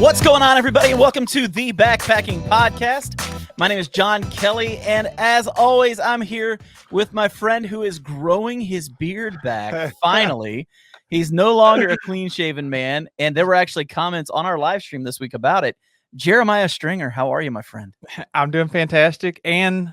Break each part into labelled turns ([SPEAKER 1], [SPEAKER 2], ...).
[SPEAKER 1] What's going on, everybody, and welcome to the Backpacking Podcast. My name is John Kelly, and as always, I'm here with my friend who is growing his beard back, finally. He's no longer a clean-shaven man, and there were actually comments on our live stream this week about it. Jeremiah Stringer, how are you, my friend?
[SPEAKER 2] I'm doing fantastic, and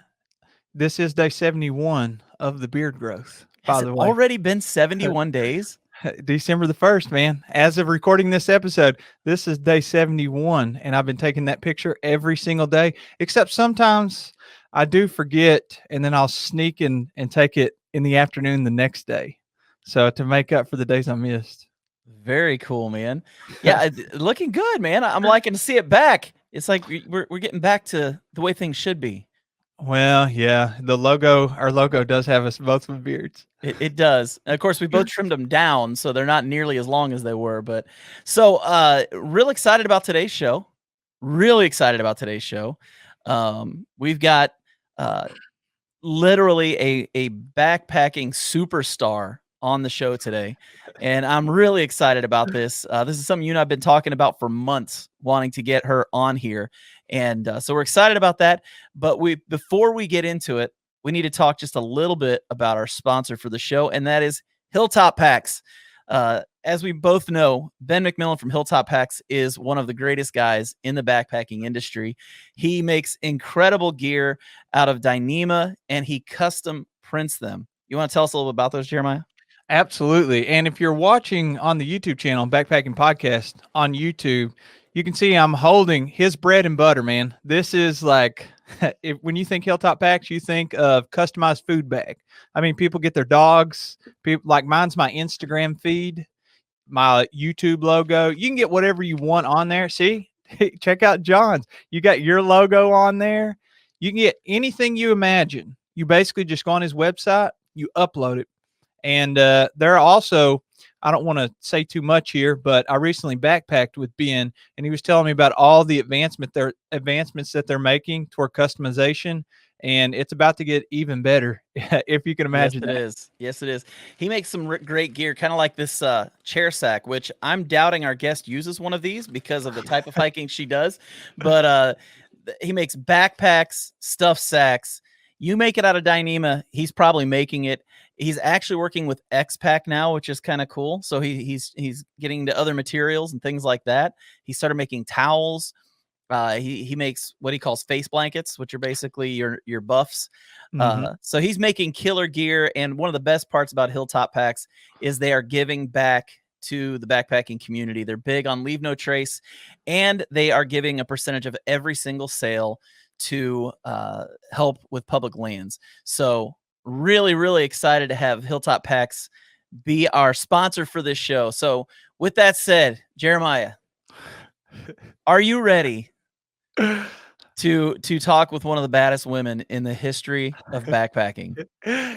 [SPEAKER 2] this is day 71 of the beard growth, by the way.
[SPEAKER 1] Already been 71 days?
[SPEAKER 2] December the 1st, man. As of recording this episode, this is day 71, and I've been taking that picture every single day, except sometimes I do forget, and then I'll sneak in and take it in the afternoon the next day. So to make up for the days I missed.
[SPEAKER 1] Very cool, man. Yeah, looking good, man. I'm liking to see it back. It's like we're getting back to the way things should be.
[SPEAKER 2] Well, yeah, our logo does have us both with beards.
[SPEAKER 1] It does. And of course, we both trimmed them down, so they're not nearly as long as they were. But so, real excited about today's show. Really excited about today's show. We've got literally a backpacking superstar on the show today, and I'm really excited about this. This is something you and I've been talking about for months, wanting to get her on here. And so we're excited about that. But before we get into it, we need to talk just a little bit about our sponsor for the show, and that is Hilltop Packs. As we both know, Ben McMillan from Hilltop Packs is one of the greatest guys in the backpacking industry. He makes incredible gear out of Dyneema, and he custom prints them. You want to tell us a little bit about those, Jeremiah?
[SPEAKER 2] Absolutely. And if you're watching on the YouTube channel, Backpacking Podcast on YouTube, you can see I'm holding his bread and butter, man. This is like, when you think Hilltop Packs, you think of customized food bag. I mean, people get their dogs. People like mine's my Instagram feed, my YouTube logo. You can get whatever you want on there. See, check out John's. You got your logo on there. You can get anything you imagine. You basically just go on his website, you upload it. And there are also, I don't want to say too much here, but I recently backpacked with Ben, and he was telling me about all the advancements that they're making toward customization, and it's about to get even better, if you can imagine.
[SPEAKER 1] Yes, it is. Yes, it is. He makes some great gear, kind of like this chair sack, which I'm doubting our guest uses one of these because of the type of hiking she does. But he makes backpacks, stuff sacks. You make it out of Dyneema, he's probably making it. He's actually working with X-Pack now, which is kind of cool. So he's getting into other materials and things like that. He started making towels. He makes what he calls face blankets, which are basically your buffs. So he's making killer gear. And one of the best parts about Hilltop Packs is they are giving back to the backpacking community. They're big on Leave No Trace, and they are giving a percentage of every single sale to help with public lands. So really, really excited to have Hilltop Packs be our sponsor for this show. So with that said, Jeremiah, are you ready to talk with one of the baddest women in the history of backpacking?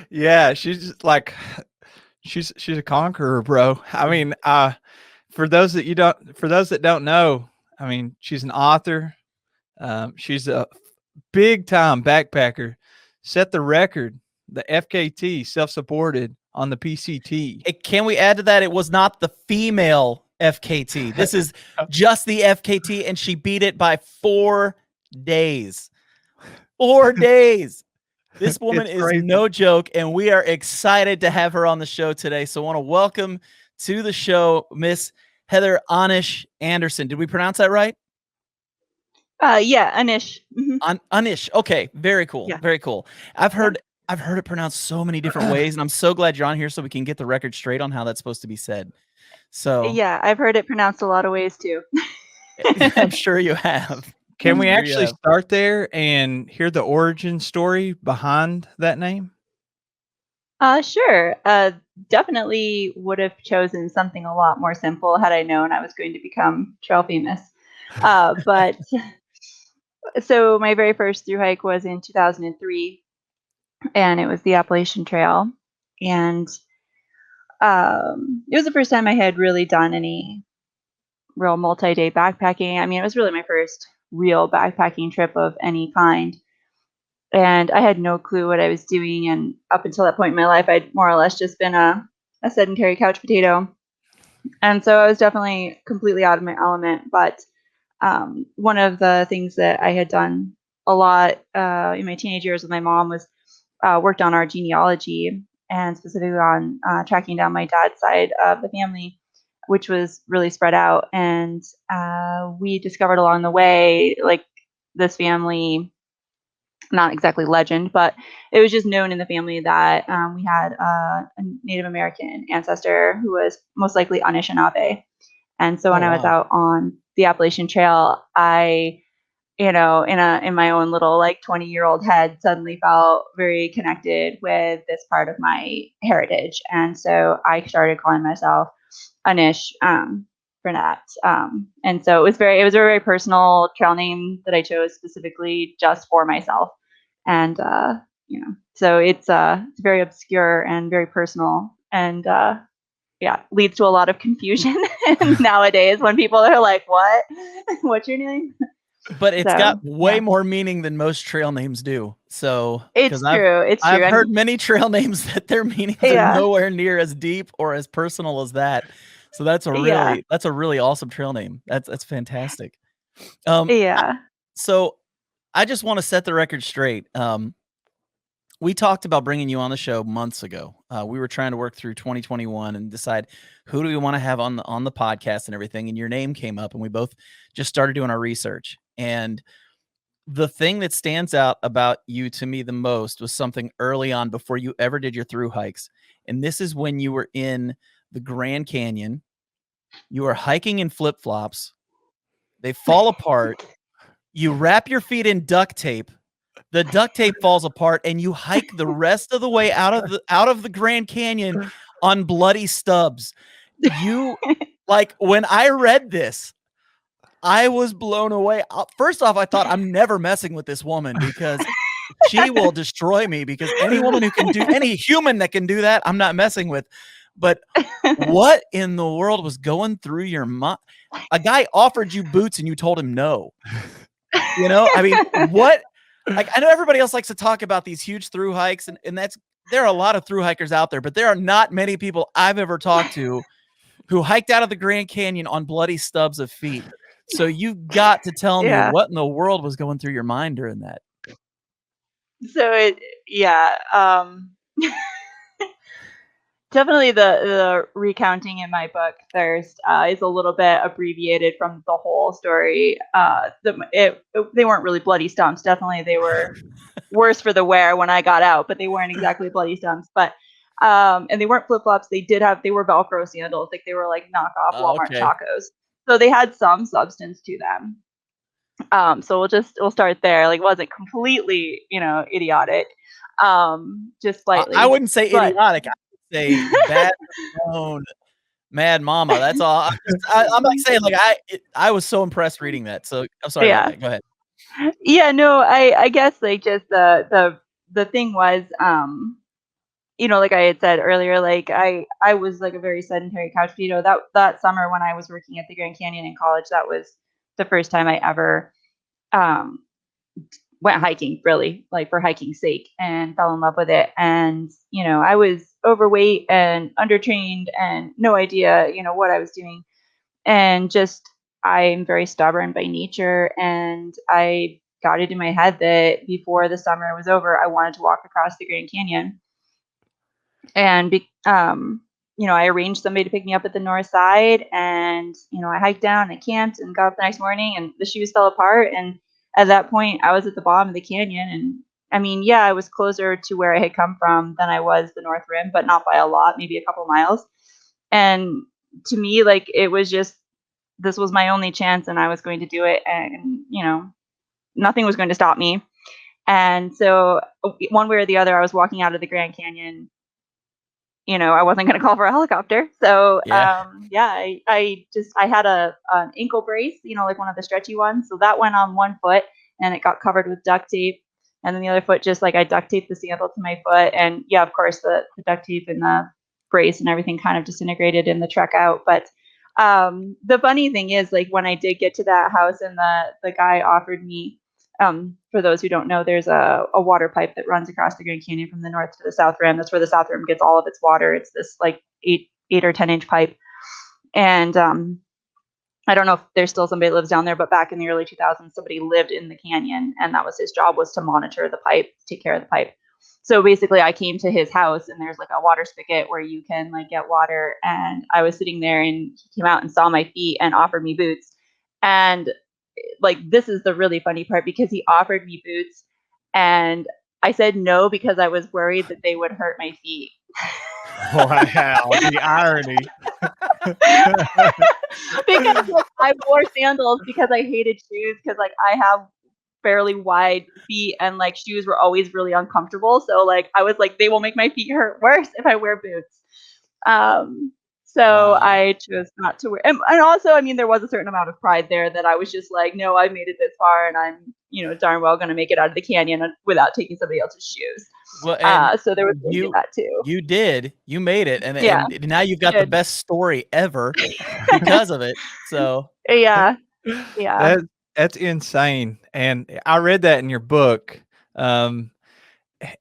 [SPEAKER 2] Yeah, she's a conqueror, bro. I mean, for those that don't know, I mean, she's an author. She's a big time backpacker, set the record, the FKT, self-supported on the PCT.
[SPEAKER 1] Can we add to that? It was not the female FKT. This is just the FKT, and she beat it by 4 days. 4 days. This woman is crazy. No joke, and we are excited to have her on the show today. So I want to welcome to the show Miss Heather Anish Anderson. Did we pronounce that right?
[SPEAKER 3] Yeah, Anish.
[SPEAKER 1] Mm-hmm. Anish. Okay, very cool. Yeah. Very cool. I've heard it pronounced so many different ways, and I'm so glad you're on here so we can get the record straight on how that's supposed to be said. So
[SPEAKER 3] yeah, I've heard it pronounced a lot of ways too.
[SPEAKER 1] I'm sure you have.
[SPEAKER 2] Can we actually start there and hear the origin story behind that name?
[SPEAKER 3] Sure. Definitely would have chosen something a lot more simple had I known I was going to become trail famous. But so my very first thru hike was in 2003, and it was the Appalachian Trail. And it was the first time I had really done any real multi-day backpacking. I mean, it was really my first real backpacking trip of any kind. And I had no clue what I was doing. And up until that point in my life, I'd more or less just been a sedentary couch potato. And so I was definitely completely out of my element. But one of the things that I had done a lot in my teenage years with my mom was worked on our genealogy, and specifically on tracking down my dad's side of the family, which was really spread out. And we discovered along the way, like, this family, not exactly legend, but it was just known in the family that we had a Native American ancestor who was most likely Anishinaabe. And so when I was out on the Appalachian Trail, I, in my own little like 20-year-old head, suddenly felt very connected with this part of my heritage. And so I started calling myself Anish, for that. And so it was a very personal trail name that I chose specifically just for myself. And so it's very obscure and very personal, and leads to a lot of confusion nowadays when people are like, "What? What's your name?"
[SPEAKER 1] But it's
[SPEAKER 3] So,
[SPEAKER 1] got way
[SPEAKER 3] yeah.
[SPEAKER 1] more meaning than most trail names do. So,
[SPEAKER 3] It's
[SPEAKER 1] 'cause
[SPEAKER 3] true. It's true.
[SPEAKER 1] I've heard many trail names that their meanings are
[SPEAKER 3] Yeah.
[SPEAKER 1] nowhere near as deep or as personal as that. So that's a
[SPEAKER 3] Yeah.
[SPEAKER 1] really awesome trail name. That's fantastic. Um,
[SPEAKER 3] Yeah.
[SPEAKER 1] so I just want to set the record straight. We talked about bringing you on the show months ago. We were trying to work through 2021 and decide who do we want to have on the podcast and everything. And your name came up, and we both just started doing our research. And the thing that stands out about you to me the most was something early on before you ever did your through hikes. And this is when you were in the Grand Canyon. You were hiking in flip flops. They fall apart. You wrap your feet in duct tape. The duct tape falls apart, and you hike the rest of the way out of the Grand Canyon on bloody stubs. You, like, when I read this, I was blown away. First off, I thought, I'm never messing with this woman because she will destroy me, because any human that can do that, I'm not messing with. But what in the world was going through your mind? A guy offered you boots and you told him no. I mean, what? Like, I know everybody else likes to talk about these huge through hikes, and there are a lot of through hikers out there, but there are not many people I've ever talked to who hiked out of the Grand Canyon on bloody stubs of feet. So you've got to tell me
[SPEAKER 3] Yeah.
[SPEAKER 1] what in the world was going through your mind during that.
[SPEAKER 3] So definitely the recounting in my book, Thirst, is a little bit abbreviated from the whole story. They weren't really bloody stumps. Definitely they were worse for the wear when I got out, but they weren't exactly bloody stumps. But and they weren't flip flops. They were Velcro sandals. Like, they were like knockoff
[SPEAKER 1] Oh,
[SPEAKER 3] Walmart
[SPEAKER 1] okay.
[SPEAKER 3] Chacos. So they had some substance to them. So we'll start there. Like, it wasn't completely, idiotic. Just
[SPEAKER 1] I
[SPEAKER 3] slightly.
[SPEAKER 1] wouldn't say
[SPEAKER 3] But
[SPEAKER 1] idiotic. I would say bad known mad mama. That's all. I'm like saying, like, I was so impressed reading that. So I'm sorry about
[SPEAKER 3] yeah.
[SPEAKER 1] that. Go ahead.
[SPEAKER 3] Yeah, no, I guess, like, just the thing was, like I had said earlier, like, I was like a very sedentary couch potato. That summer when I was working at the Grand Canyon in college, that was the first time I ever um went hiking, really, like, for hiking's sake, and fell in love with it. And I was overweight and undertrained and no idea, what I was doing. And just, I'm very stubborn by nature, and I got it in my head that before the summer was over, I wanted to walk across the Grand Canyon. And I arranged somebody to pick me up at the north side, and I hiked down and camped and got up the next morning, and the shoes fell apart. And at that point, I was at the bottom of the canyon. And I mean, yeah, I was closer to where I had come from than I was the north rim, but not by a lot, maybe a couple miles. And to me, like, it was just, this was my only chance, and I was going to do it. And nothing was going to stop me. And so one way or the other, I was walking out of the Grand Canyon. I wasn't going to call for a helicopter. So,
[SPEAKER 1] Yeah.
[SPEAKER 3] I had an ankle brace, like one of the stretchy ones. So that went on one foot, and it got covered with duct tape. And then the other foot, just like, I duct taped the sandal to my foot. And yeah, of course, the duct tape and the brace and everything kind of disintegrated in the trek out. But the funny thing is, like, when I did get to that house, and the guy offered me, for those who don't know, there's a water pipe that runs across the Grand Canyon from the north to the south rim. That's where the south rim gets all of its water. It's this like 8 or 10 inch pipe. And I don't know if there's still somebody that lives down there, but back in the early 2000s, somebody lived in the canyon, and that was his job, was to monitor the pipe, take care of the pipe. So basically, I came to his house, and there's like a water spigot where you can like get water. And I was sitting there, and he came out and saw my feet and offered me boots. And like, this is the really funny part, because he offered me boots, and I said no because I was worried that they would hurt my feet.
[SPEAKER 2] Wow, the irony.
[SPEAKER 3] Because like I wore sandals because I hated shoes, because like I have fairly wide feet, and like shoes were always really uncomfortable. So like I was like, they will make my feet hurt worse if I wear boots. Um, so
[SPEAKER 1] Wow.
[SPEAKER 3] I chose not to wear, and also, I mean, there was a certain amount of pride there that I was just like, no, I've made it this far, and I'm, darn well going to make it out of the canyon without taking somebody else's shoes.
[SPEAKER 1] Well, and
[SPEAKER 3] So there was that too.
[SPEAKER 1] you did. You made it, and
[SPEAKER 3] Yeah,
[SPEAKER 1] now you've got the
[SPEAKER 3] did.
[SPEAKER 1] best story ever because of it. So
[SPEAKER 3] Yeah, yeah,
[SPEAKER 2] That's insane. And I read that in your book. Um,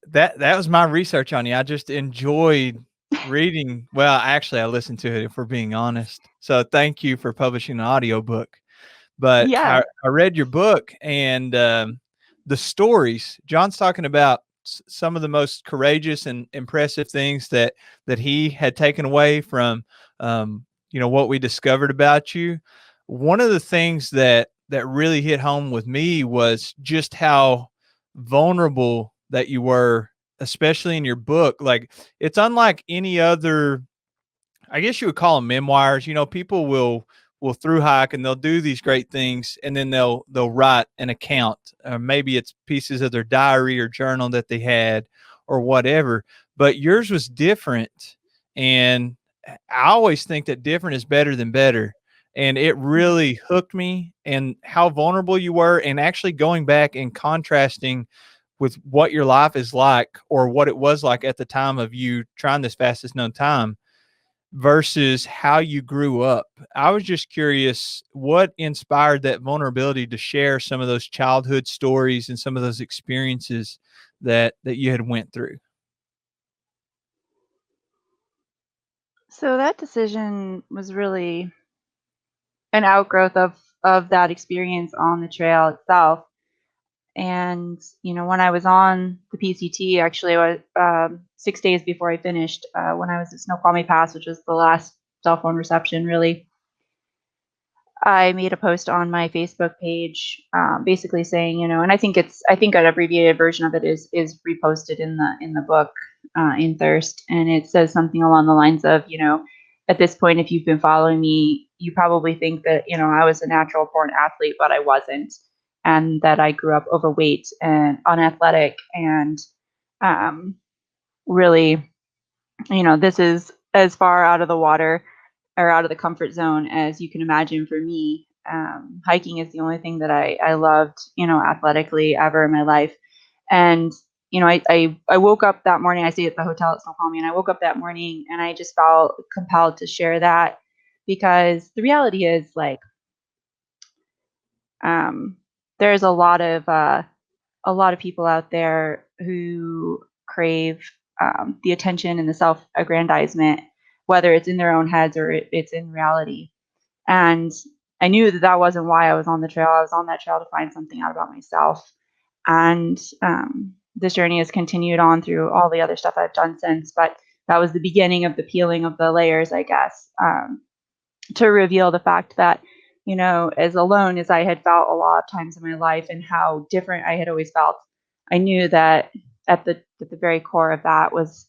[SPEAKER 2] that was my research on you. I just enjoyed reading. Well, actually, I listened to it, if we're being honest. So thank you for publishing an audiobook. But
[SPEAKER 3] yeah.
[SPEAKER 2] I read your book, and the stories. John's talking about some of the most courageous and impressive things that he had taken away from what we discovered about you. One of the things that really hit home with me was just how vulnerable that you were, especially in your book. Like, it's unlike any other, I guess you would call them memoirs. People will through hike and they'll do these great things, and then they'll write an account. Maybe it's pieces of their diary or journal that they had or whatever. But yours was different, and I always think that different is better than better. And it really hooked me, and how vulnerable you were, and actually going back and contrasting with what your life is like, or what it was like at the time of you trying this fastest known time versus how you grew up. I was just curious, what inspired that vulnerability to share some of those childhood stories and some of those experiences that you had went through?
[SPEAKER 3] So that decision was really an outgrowth of that experience on the trail itself. And when I was on the PCT, actually, I was 6 days before I finished. When I was at Snoqualmie Pass, which was the last cell phone reception, really, I made a post on my Facebook page, basically saying, and I think an abbreviated version of it is reposted in the book, in Thirst, and it says something along the lines of, at this point, if you've been following me, you probably think that I was a natural born athlete, but I wasn't, and that I grew up overweight and unathletic, and really, this is as far out of the water or out of the comfort zone as you can imagine for me. Hiking is the only thing that I loved, athletically ever in my life. And, I woke up that morning, I stayed at the hotel at Snoqualmie, and I woke up that morning and I just felt compelled to share that, because the reality is, like, there's a lot of people out there who crave the attention and the self-aggrandizement, whether it's in their own heads or it's in reality. And I knew that that wasn't why I was on the trail. I was on that trail to find something out about myself. And this journey has continued on through all the other stuff I've done since. But that was the beginning of the peeling of the layers, I guess, to reveal the fact that, as alone as I had felt a lot of times in my life and how different I had always felt, I knew that at the very core of that was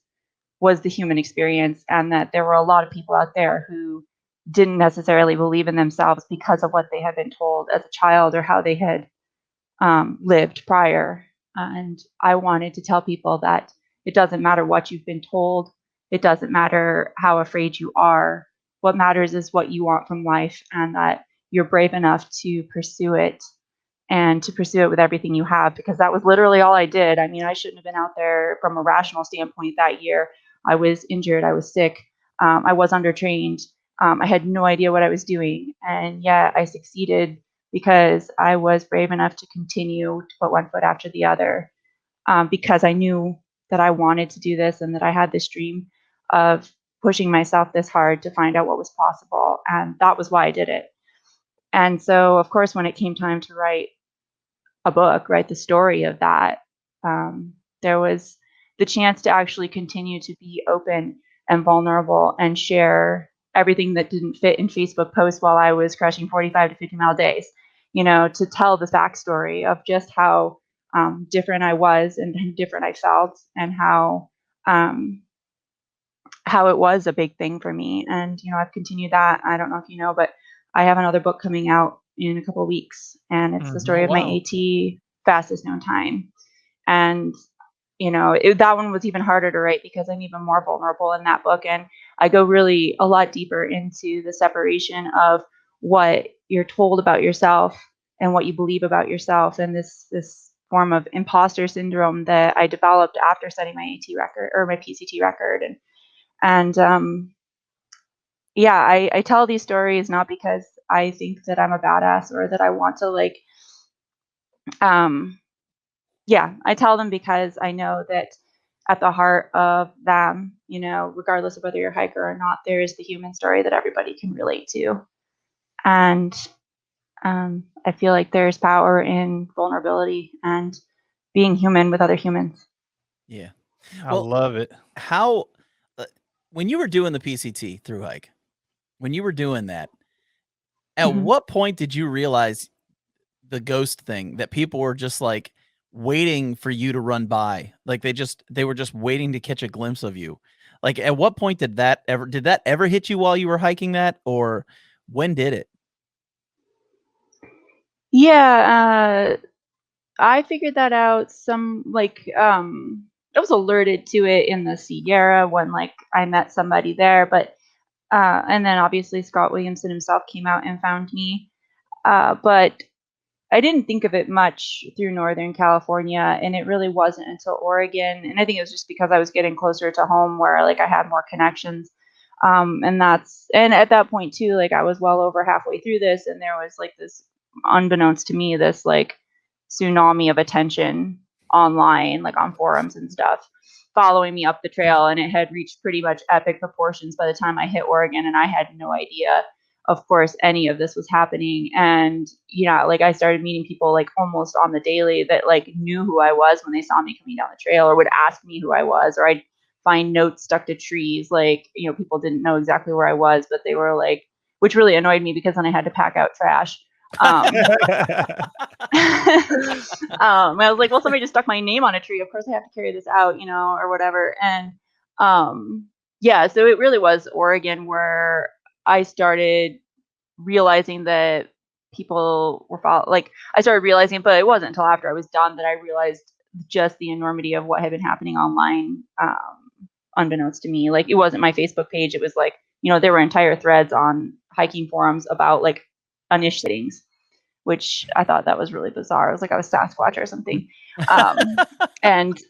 [SPEAKER 3] the human experience, and that there were a lot of people out there who didn't necessarily believe in themselves because of what they had been told as a child or how they had lived prior. And I wanted to tell people that it doesn't matter what you've been told, it doesn't matter how afraid you are. What matters is what you want from life, and that you're brave enough to pursue it, and to pursue it with everything you have, because that was literally all I did. I mean, I shouldn't have been out there from a rational standpoint that year. I was injured, I was sick, I was undertrained, I had no idea what I was doing, and yet I succeeded because I was brave enough to continue to put one foot after the other, because I knew that I wanted to do this and that I had this dream of pushing myself this hard to find out what was possible. And that was why I did it. And so, of course, when it came time to write a book, write the story of that, there was the chance to actually continue to be open and vulnerable and share everything that didn't fit in Facebook posts while I was crushing 45 to 50-mile days, to tell the backstory of just how different I was and different I felt, and um, how it was a big thing for me. And, I've continued that. I don't know if you know, but I have another book coming out in a couple of weeks, and it's the story
[SPEAKER 1] Oh,
[SPEAKER 3] of my
[SPEAKER 1] wow.
[SPEAKER 3] AT fastest known time. And, that one was even harder to write because I'm even more vulnerable in that book. And I go really a lot deeper into the separation of what you're told about yourself and what you believe about yourself, and this form of imposter syndrome that I developed after setting my AT record or my PCT record. And yeah, I tell these stories not because I think that I'm a badass or that I want to yeah, I tell them because I know that at the heart of them, regardless of whether you're a hiker or not, there is the human story that everybody can relate to. And I feel like there's power in vulnerability and being human with other humans.
[SPEAKER 1] Yeah.
[SPEAKER 2] I
[SPEAKER 1] Well,
[SPEAKER 2] love it.
[SPEAKER 1] how when you were doing the PCT through hike, when you were doing that, at
[SPEAKER 3] Mhm.
[SPEAKER 1] what point did you realize the ghost thing, that people were just like waiting for you to run by? Like they were just waiting to catch a glimpse of you. Like at what point did that ever hit you while you were hiking that, or when did it?
[SPEAKER 3] Yeah, I figured that out I was alerted to it in the Sierra when I met somebody there, but and then obviously Scott Williamson himself came out and found me. But I didn't think of it much through Northern California, and it really wasn't until Oregon. And I think it was just because I was getting closer to home where I had more connections. And at that point too, I was well over halfway through this, and there was this, unbeknownst to me, this tsunami of attention online, on forums and stuff, following me up the trail, and it had reached pretty much epic proportions by the time I hit Oregon, and I had no idea, of course, any of this was happening. And I started meeting people almost on the daily that knew who I was when they saw me coming down the trail, or would ask me who I was, or I'd find notes stuck to trees. People didn't know exactly where I was, but they were which really annoyed me because then I had to pack out trash. I was like, well, somebody just stuck my name on a tree. Of course I have to carry this out, or whatever. And yeah, so it really was Oregon where I started realizing that people were I started realizing, but it wasn't until after I was done that I realized just the enormity of what had been happening online, unbeknownst to me. It wasn't my Facebook page. It was there were entire threads on hiking forums about Anish sightings, which I thought that was really bizarre. It was I was Sasquatch or something. And,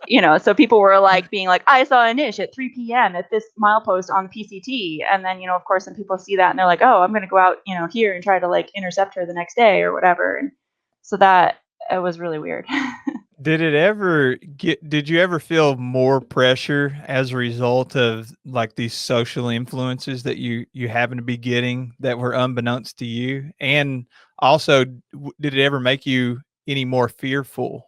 [SPEAKER 3] so people were being I saw Anish at 3 p.m. at this milepost on the PCT. And then, of course, some people see that and they're like, oh, I'm going to go out, here and try to intercept her the next day or whatever. And so that it was really weird.
[SPEAKER 2] Did you ever feel more pressure as a result of these social influences that you happen to be getting that were unbeknownst to you? And also, did it ever make you any more fearful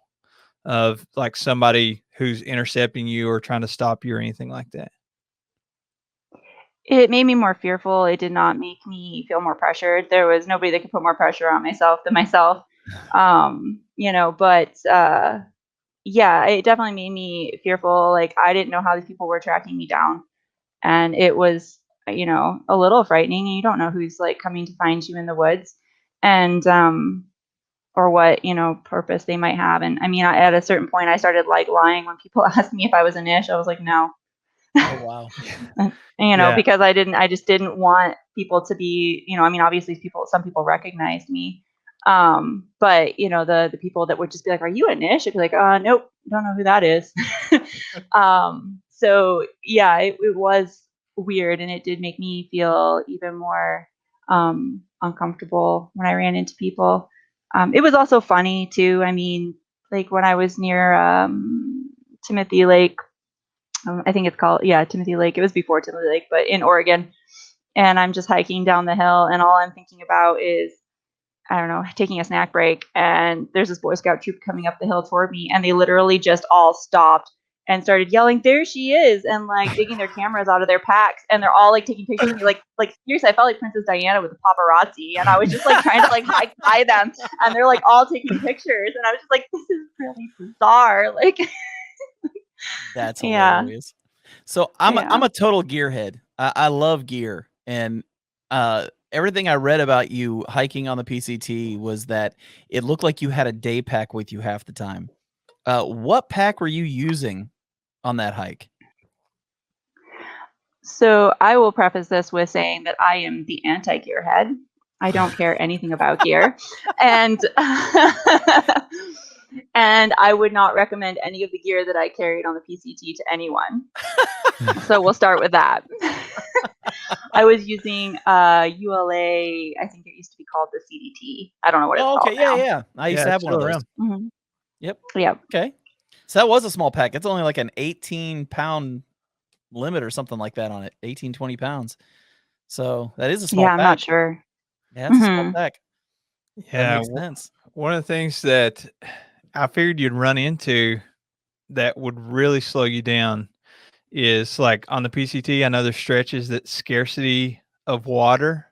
[SPEAKER 2] of somebody who's intercepting you or trying to stop you or anything like that?
[SPEAKER 3] It made me more fearful. It did not make me feel more pressured. There was nobody that could put more pressure on myself than myself. But yeah, it definitely made me fearful. I didn't know how these people were tracking me down, and it was, a little frightening. And you don't know who's coming to find you in the woods, and or what purpose they might have. And I mean, at a certain point, I started lying when people asked me if I was a niche. I was like, no.
[SPEAKER 1] Oh, wow.
[SPEAKER 2] Yeah.
[SPEAKER 3] Because I just didn't want people to be, I mean, obviously some people recognized me. But the people that would just be like, are you a niche? I'd be like, nope, don't know who that is. So yeah, it was weird, and it did make me feel even more uncomfortable when I ran into people. It was also funny too. I mean, when I was near Timothy Lake, I think it's called, Timothy Lake. It was before Timothy Lake, but in Oregon. And I'm just hiking down the hill, and all I'm thinking about is I don't know, taking a snack break, and there's this Boy Scout troop coming up the hill toward me, and they literally just all stopped and started yelling, "There she is!" and like digging their cameras out of their packs, and they're all like taking pictures of me, like seriously, I felt like Princess Diana with the paparazzi, and I was just like trying to like hide by them, and they're like all taking pictures, and I was just like, this is really bizarre, like.
[SPEAKER 1] That's
[SPEAKER 3] Yeah.
[SPEAKER 1] hilarious. So I'm
[SPEAKER 3] Yeah.
[SPEAKER 1] I'm a total gearhead. I love gear, and everything I read about you hiking on the PCT was that it looked like you had a day pack with you half the time. What pack were you using on that hike?
[SPEAKER 3] So I will preface this with saying that I am the anti-gearhead. I don't care anything about gear, and and I would not recommend any of the gear that I carried on the PCT to anyone. So we'll start with that. I was using ULA. I think it used to be called the CDT. I don't know what it's
[SPEAKER 1] Oh,
[SPEAKER 3] called
[SPEAKER 1] okay, yeah,
[SPEAKER 3] now.
[SPEAKER 1] yeah. I used to
[SPEAKER 2] it's
[SPEAKER 1] have one of
[SPEAKER 2] still
[SPEAKER 1] those.
[SPEAKER 2] around.
[SPEAKER 3] Mhm.
[SPEAKER 1] Yep.
[SPEAKER 3] Yep.
[SPEAKER 1] Okay. So that was a small pack. It's only like an 18-pound limit or something like that on it. 18, 20 pounds. So that is a small
[SPEAKER 3] Yeah, I'm
[SPEAKER 1] pack.
[SPEAKER 3] not sure.
[SPEAKER 1] Yeah, it's a small
[SPEAKER 3] Mhm.
[SPEAKER 1] pack. That
[SPEAKER 2] Yeah,
[SPEAKER 1] makes sense.
[SPEAKER 2] one of the things that I figured you'd run into that would really slow you down is like on the PCT. I know there's stretches that scarcity of water.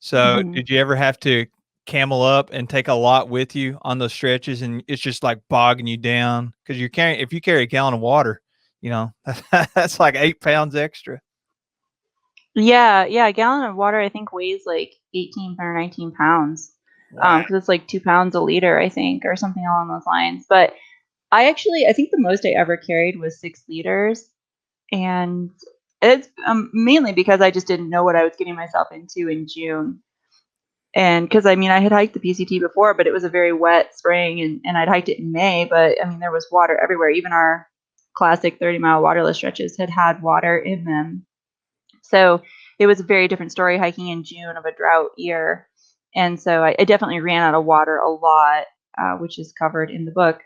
[SPEAKER 2] So
[SPEAKER 3] Mhm.
[SPEAKER 2] did you ever have to camel up and take a lot with you on those stretches, and it's just like bogging you down because you're carrying, if you carry a gallon of water, you know, that's like 8 pounds extra.
[SPEAKER 3] Yeah, a gallon of water I think weighs like 18 or 19 pounds.
[SPEAKER 2] Wow.
[SPEAKER 3] Because it's like 2 pounds a liter, I think, or something along those lines. But I think the most I ever carried was 6 liters, and it's mainly because I just didn't know what I was getting myself into in June. And because I mean, I had hiked the PCT before, but it was a very wet spring, and I'd hiked it in May, but I mean, there was water everywhere. Even our classic 30-mile waterless stretches had water in them. So it was a very different story hiking in June of a drought year. And so I definitely ran out of water a lot, which is covered in the book.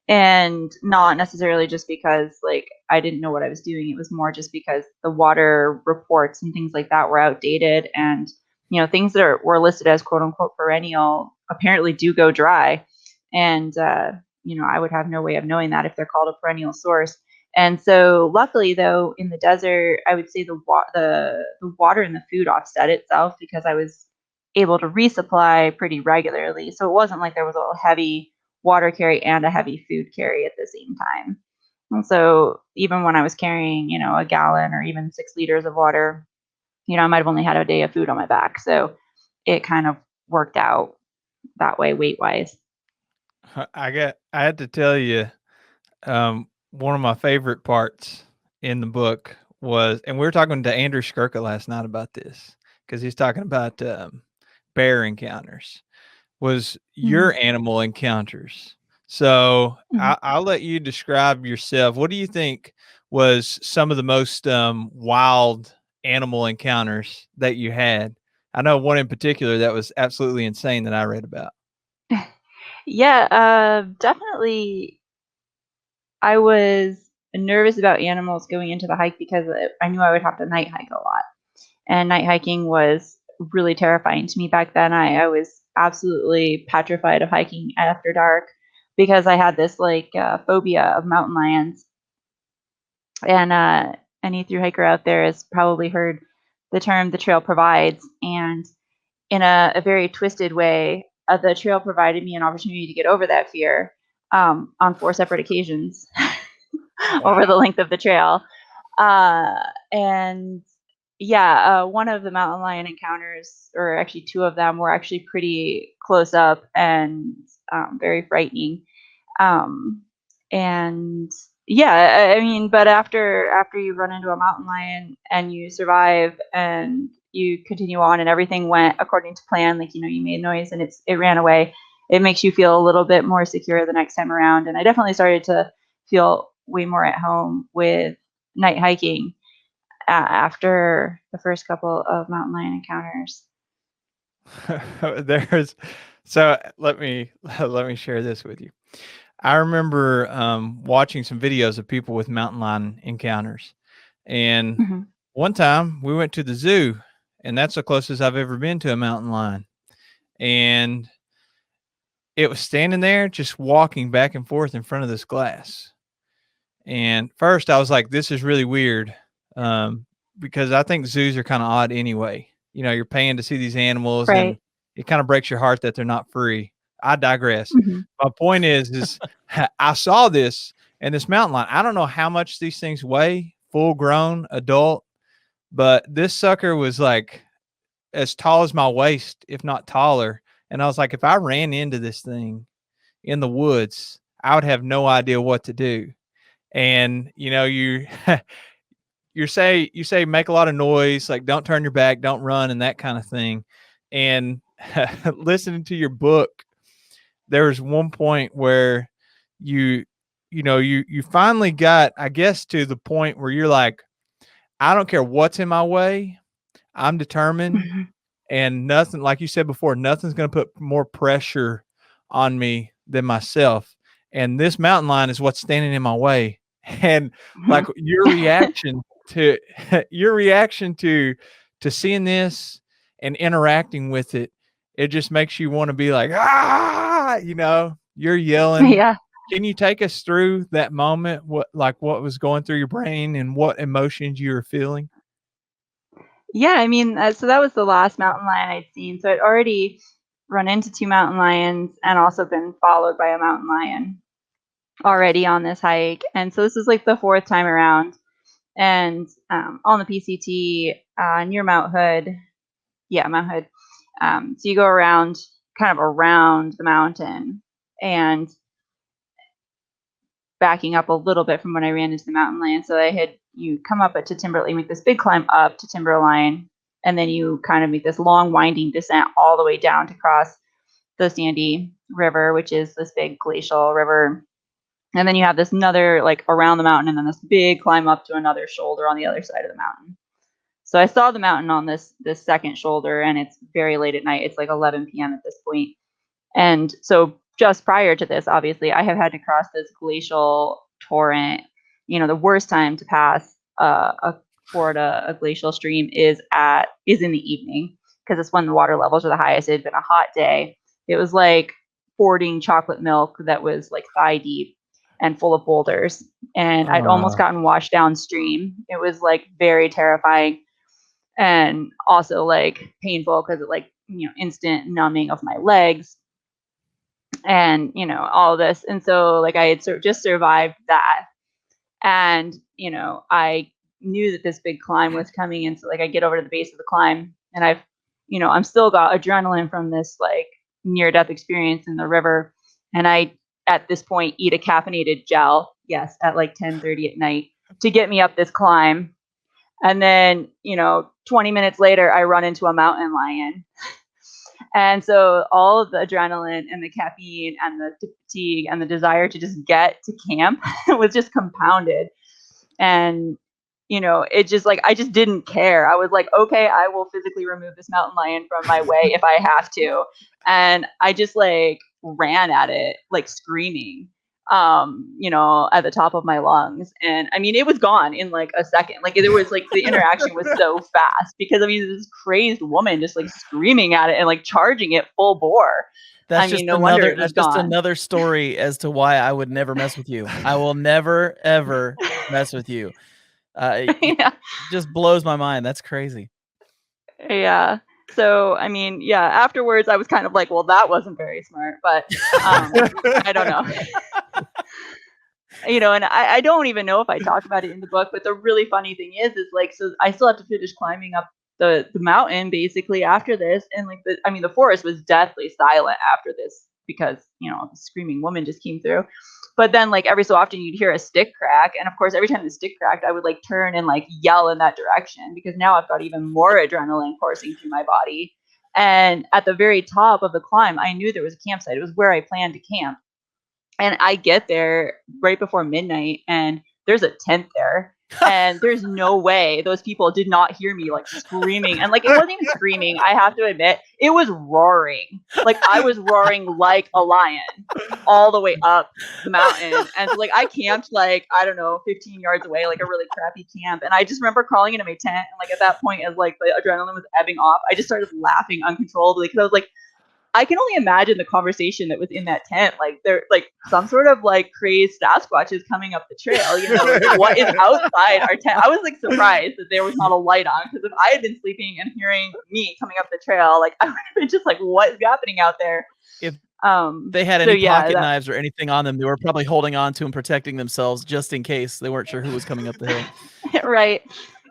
[SPEAKER 3] And not necessarily just because like I didn't know what I was doing. It was more just because the water reports and things like that were outdated, and things that were listed as quote unquote perennial apparently do go dry, and I would have no way of knowing that if they're called a perennial source. And so luckily though, in the desert, I would say the water and the food offset itself because I was able to resupply pretty regularly. So it wasn't like there was a heavy water carry and a heavy food carry at the same time. And so even when I was carrying, a gallon or even 6 liters of water, I might have only had a day of food on my back. So it kind of worked out that way weight wise.
[SPEAKER 2] I had to tell you, one of my favorite parts in the book was, and we were talking to Andrew Skirka last night about this because he's talking about bear encounters, was your
[SPEAKER 3] Mhm.
[SPEAKER 2] animal encounters. So
[SPEAKER 3] Mhm.
[SPEAKER 2] I'll let you describe yourself. What do you think was some of the most wild animal encounters that you had? I know one in particular that was absolutely insane that I read about.
[SPEAKER 3] Yeah, definitely. I was nervous about animals going into the hike because I knew I would have to night hike a lot. And night hiking was really terrifying to me back then. I was absolutely petrified of hiking after dark because I had this like phobia of mountain lions. And any thru hiker out there has probably heard the term "the trail provides," and in a very twisted way, the trail provided me an opportunity to get over that fear on 4 separate occasions over the
[SPEAKER 2] Wow.
[SPEAKER 3] length of the trail. Uh, and yeah, one of the mountain lion encounters, or actually 2 of them, were actually pretty close up and very frightening. Um, and yeah, I mean, but after you run into a mountain lion and you survive and you continue on and everything went according to plan, like you made noise and it ran away, it makes you feel a little bit more secure the next time around. And I definitely started to feel way more at home with night hiking after the first couple of mountain lion encounters.
[SPEAKER 2] There's so let me share this with you. I remember watching some videos of people with mountain lion encounters, and
[SPEAKER 3] Mhm.
[SPEAKER 2] one time we went to the zoo, and that's the closest I've ever been to a mountain lion. and it was standing there just walking back and forth in front of this glass. And first I was like, this is really weird, because I think zoos are kind of odd anyway. You know, you're paying to see these animals, and
[SPEAKER 3] Right.
[SPEAKER 2] it kind of breaks your heart that they're not free. I digress.
[SPEAKER 3] Mhm.
[SPEAKER 2] My point is I saw this in this mountain lion. I don't know how much these things weigh, full grown adult, but this sucker was like as tall as my waist, if not taller. And I was like, if I ran into this thing in the woods, I would have no idea what to do. And you know, you say make a lot of noise, like don't turn your back, don't run, and that kind of thing. And listening to your book, there was one point where you you finally got, I guess, to the point where you're like, I don't care what's in my way, I'm determined,
[SPEAKER 3] Mhm.
[SPEAKER 2] and nothing, like you said before, nothing's going to put more pressure on me than myself. And this mountain lion is what's standing in my way. And like your reaction to your reaction to seeing this and interacting with it, it just makes you want to be like, ah, you know, you're yelling.
[SPEAKER 3] Yeah.
[SPEAKER 2] Can you take us through that moment? What was going through your brain and what emotions you were feeling?
[SPEAKER 3] Yeah, I mean, so that was the last mountain lion I'd seen. So I'd already run into 2 mountain lions and also been followed by a mountain lion already on this hike. And so this is like the 4th time around. And on the PCT near Mount Hood, yeah, Mount Hood. So you go around, kind of around the mountain, and backing up a little bit from when I ran into the mountain lion. So you come up to Timberline, make this big climb up to Timberline, and then you kind of make this long winding descent all the way down to cross the Sandy River, which is this big glacial river. And then you have this another, like, around the mountain, and then this big climb up to another shoulder on the other side of the mountain. So I saw the mountain on this second shoulder, and it's very late at night. It's like 11 p.m. at this point. And so just prior to this, obviously, I have had to cross this glacial torrent. You know, the worst time to pass ford a glacial stream is in the evening, because it's when the water levels are the highest. It had been a hot day. It was like fording chocolate milk that was like thigh deep and full of boulders. And I'd almost gotten washed downstream. It was like very terrifying, and also like painful because it, like, you know, instant numbing of my legs, and, you know, all this. And so, like, I had just survived that. And, you know, I knew that this big climb was coming. And so, like, I get over to the base of the climb, and I'm still got adrenaline from this, like, near death experience in the river. And I, at this point, eat a caffeinated gel, yes, at like 10:30 at night, to get me up this climb. And then, you know, 20 minutes later, I run into a mountain lion. And so all of the adrenaline and the caffeine and the fatigue and the desire to just get to camp was just compounded. And, you know, it just, like, I just didn't care. I was like, okay, I will physically remove this mountain lion from my way if I have to. And I just, like, ran at it, like, screaming, you know, at the top of my lungs. And I mean, it was gone in like a second. Like, there was, like, the interaction was so fast, because I mean, this crazed woman just, like, screaming at it and, like, charging it full bore. I mean, no wonder it was gone.
[SPEAKER 1] another story as to why I would never mess with you. I will never ever mess with you. It
[SPEAKER 3] Yeah.
[SPEAKER 1] just blows my mind. That's crazy.
[SPEAKER 3] Yeah. So, I mean, yeah, afterwards I was kind of like, well, that wasn't very smart, but I don't know. You know, and I don't even know if I talk about it in the book, but the really funny thing is like, so I still have to finish climbing up the mountain basically after this. And, like, the forest was deathly silent after this, because, you know, the screaming woman just came through. But then, like, every so often you'd hear a stick crack. And of course, every time the stick cracked, I would, like, turn and, like, yell in that direction, because now I've got even more adrenaline coursing through my body. And at the very top of the climb, I knew there was a campsite. It was where I planned to camp. And I get there right before midnight, and there's a tent there. And there's no way those people did not hear me, like, screaming. And, like, it wasn't even screaming, I have to admit. It was roaring. Like, I was roaring like a lion all the way up the mountain. And so, like, I camped, like, I don't know, 15 yards away, like a really crappy camp. And I just remember crawling into my tent. And, like, at that point, as, like, the adrenaline was ebbing off, I just started laughing uncontrollably, because I was like, I can only imagine the conversation that was in that tent. Like there, like some sort of like crazed Sasquatch is coming up the trail. You know, like, what is outside our tent? I was like surprised that there was not a light on, because if I had been sleeping and hearing me coming up the trail, like I would have been just like, what is happening out there?
[SPEAKER 1] If they had
[SPEAKER 3] so
[SPEAKER 1] any
[SPEAKER 3] yeah,
[SPEAKER 1] pocket knives or anything on them, they were probably holding on to and protecting themselves just in case they weren't sure who was coming up the hill.
[SPEAKER 3] right.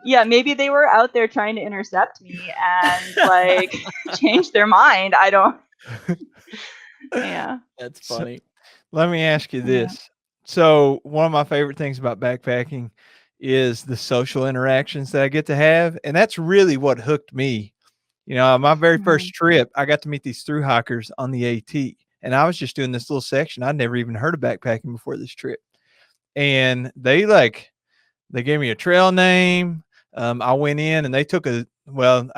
[SPEAKER 3] Yeah, maybe they were out there trying to intercept me and like change their mind. I don't. Yeah.
[SPEAKER 1] That's funny.
[SPEAKER 2] Let me ask you this. So one of my favorite things about backpacking is the social interactions that I get to have. And that's really what hooked me. You know, my very first trip, I got to meet these thru hikers on the AT. And I was just doing this little section. I'd never even heard of backpacking before this trip. And they gave me a trail name. I went in and they took I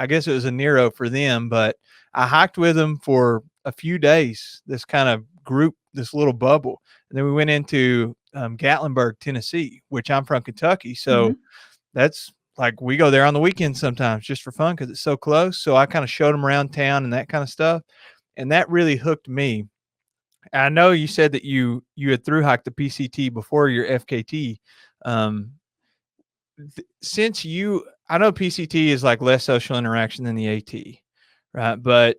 [SPEAKER 2] guess it was a Nero for them, but I hiked with them for a few days, this kind of group, this little bubble. And then we went into Gatlinburg, Tennessee, which I'm from Kentucky. So that's like, we go there on the weekends sometimes just for fun because it's so close. So I kind of showed them around town and that kind of stuff. And that really hooked me. I know you said that you had thru hiked the PCT before your FKT. Since I know PCT is like less social interaction than the AT, right? But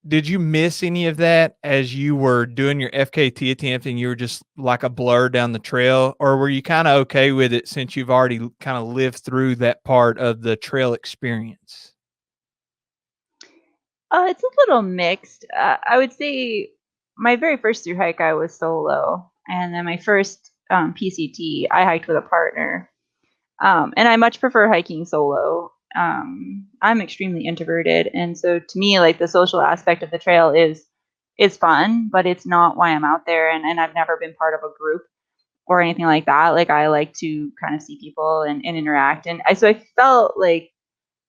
[SPEAKER 2] did you miss any of that as you were doing your FKT attempt and you were just like a blur down the trail, or were you kind of okay with it since you've already kind of lived through that part of the trail experience?
[SPEAKER 3] It's a little mixed. I would say my very first thru hike I was solo, and then my first PCT I hiked with a partner. And I much prefer hiking solo. I'm extremely introverted, and so to me, like the social aspect of the trail is fun, but it's not why I'm out there. And I've never been part of a group or anything like that. Like I like to kind of see people and interact, and so I felt like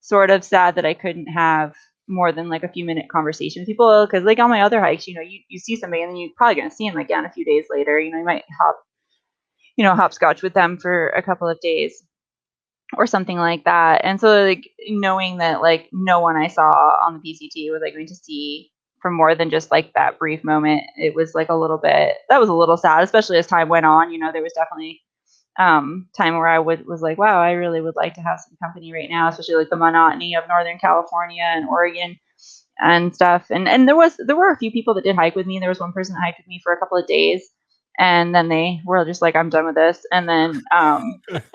[SPEAKER 3] sort of sad that I couldn't have more than like a few minute conversation with people, because like on my other hikes, you know, you see somebody and then you're probably gonna see them again a few days later. You know, you might hopscotch with them for a couple of days or something like that. And so like knowing that like no one I saw on the PCT was like going to see for more than just like that brief moment, it was like that was a little sad, especially as time went on. You know, there was definitely time where I was like, wow, I really would like to have some company right now, especially like the monotony of Northern California and Oregon and stuff. And there were a few people that did hike with me. There was one person that hiked with me for a couple of days, and then they were just like, I'm done with this. And then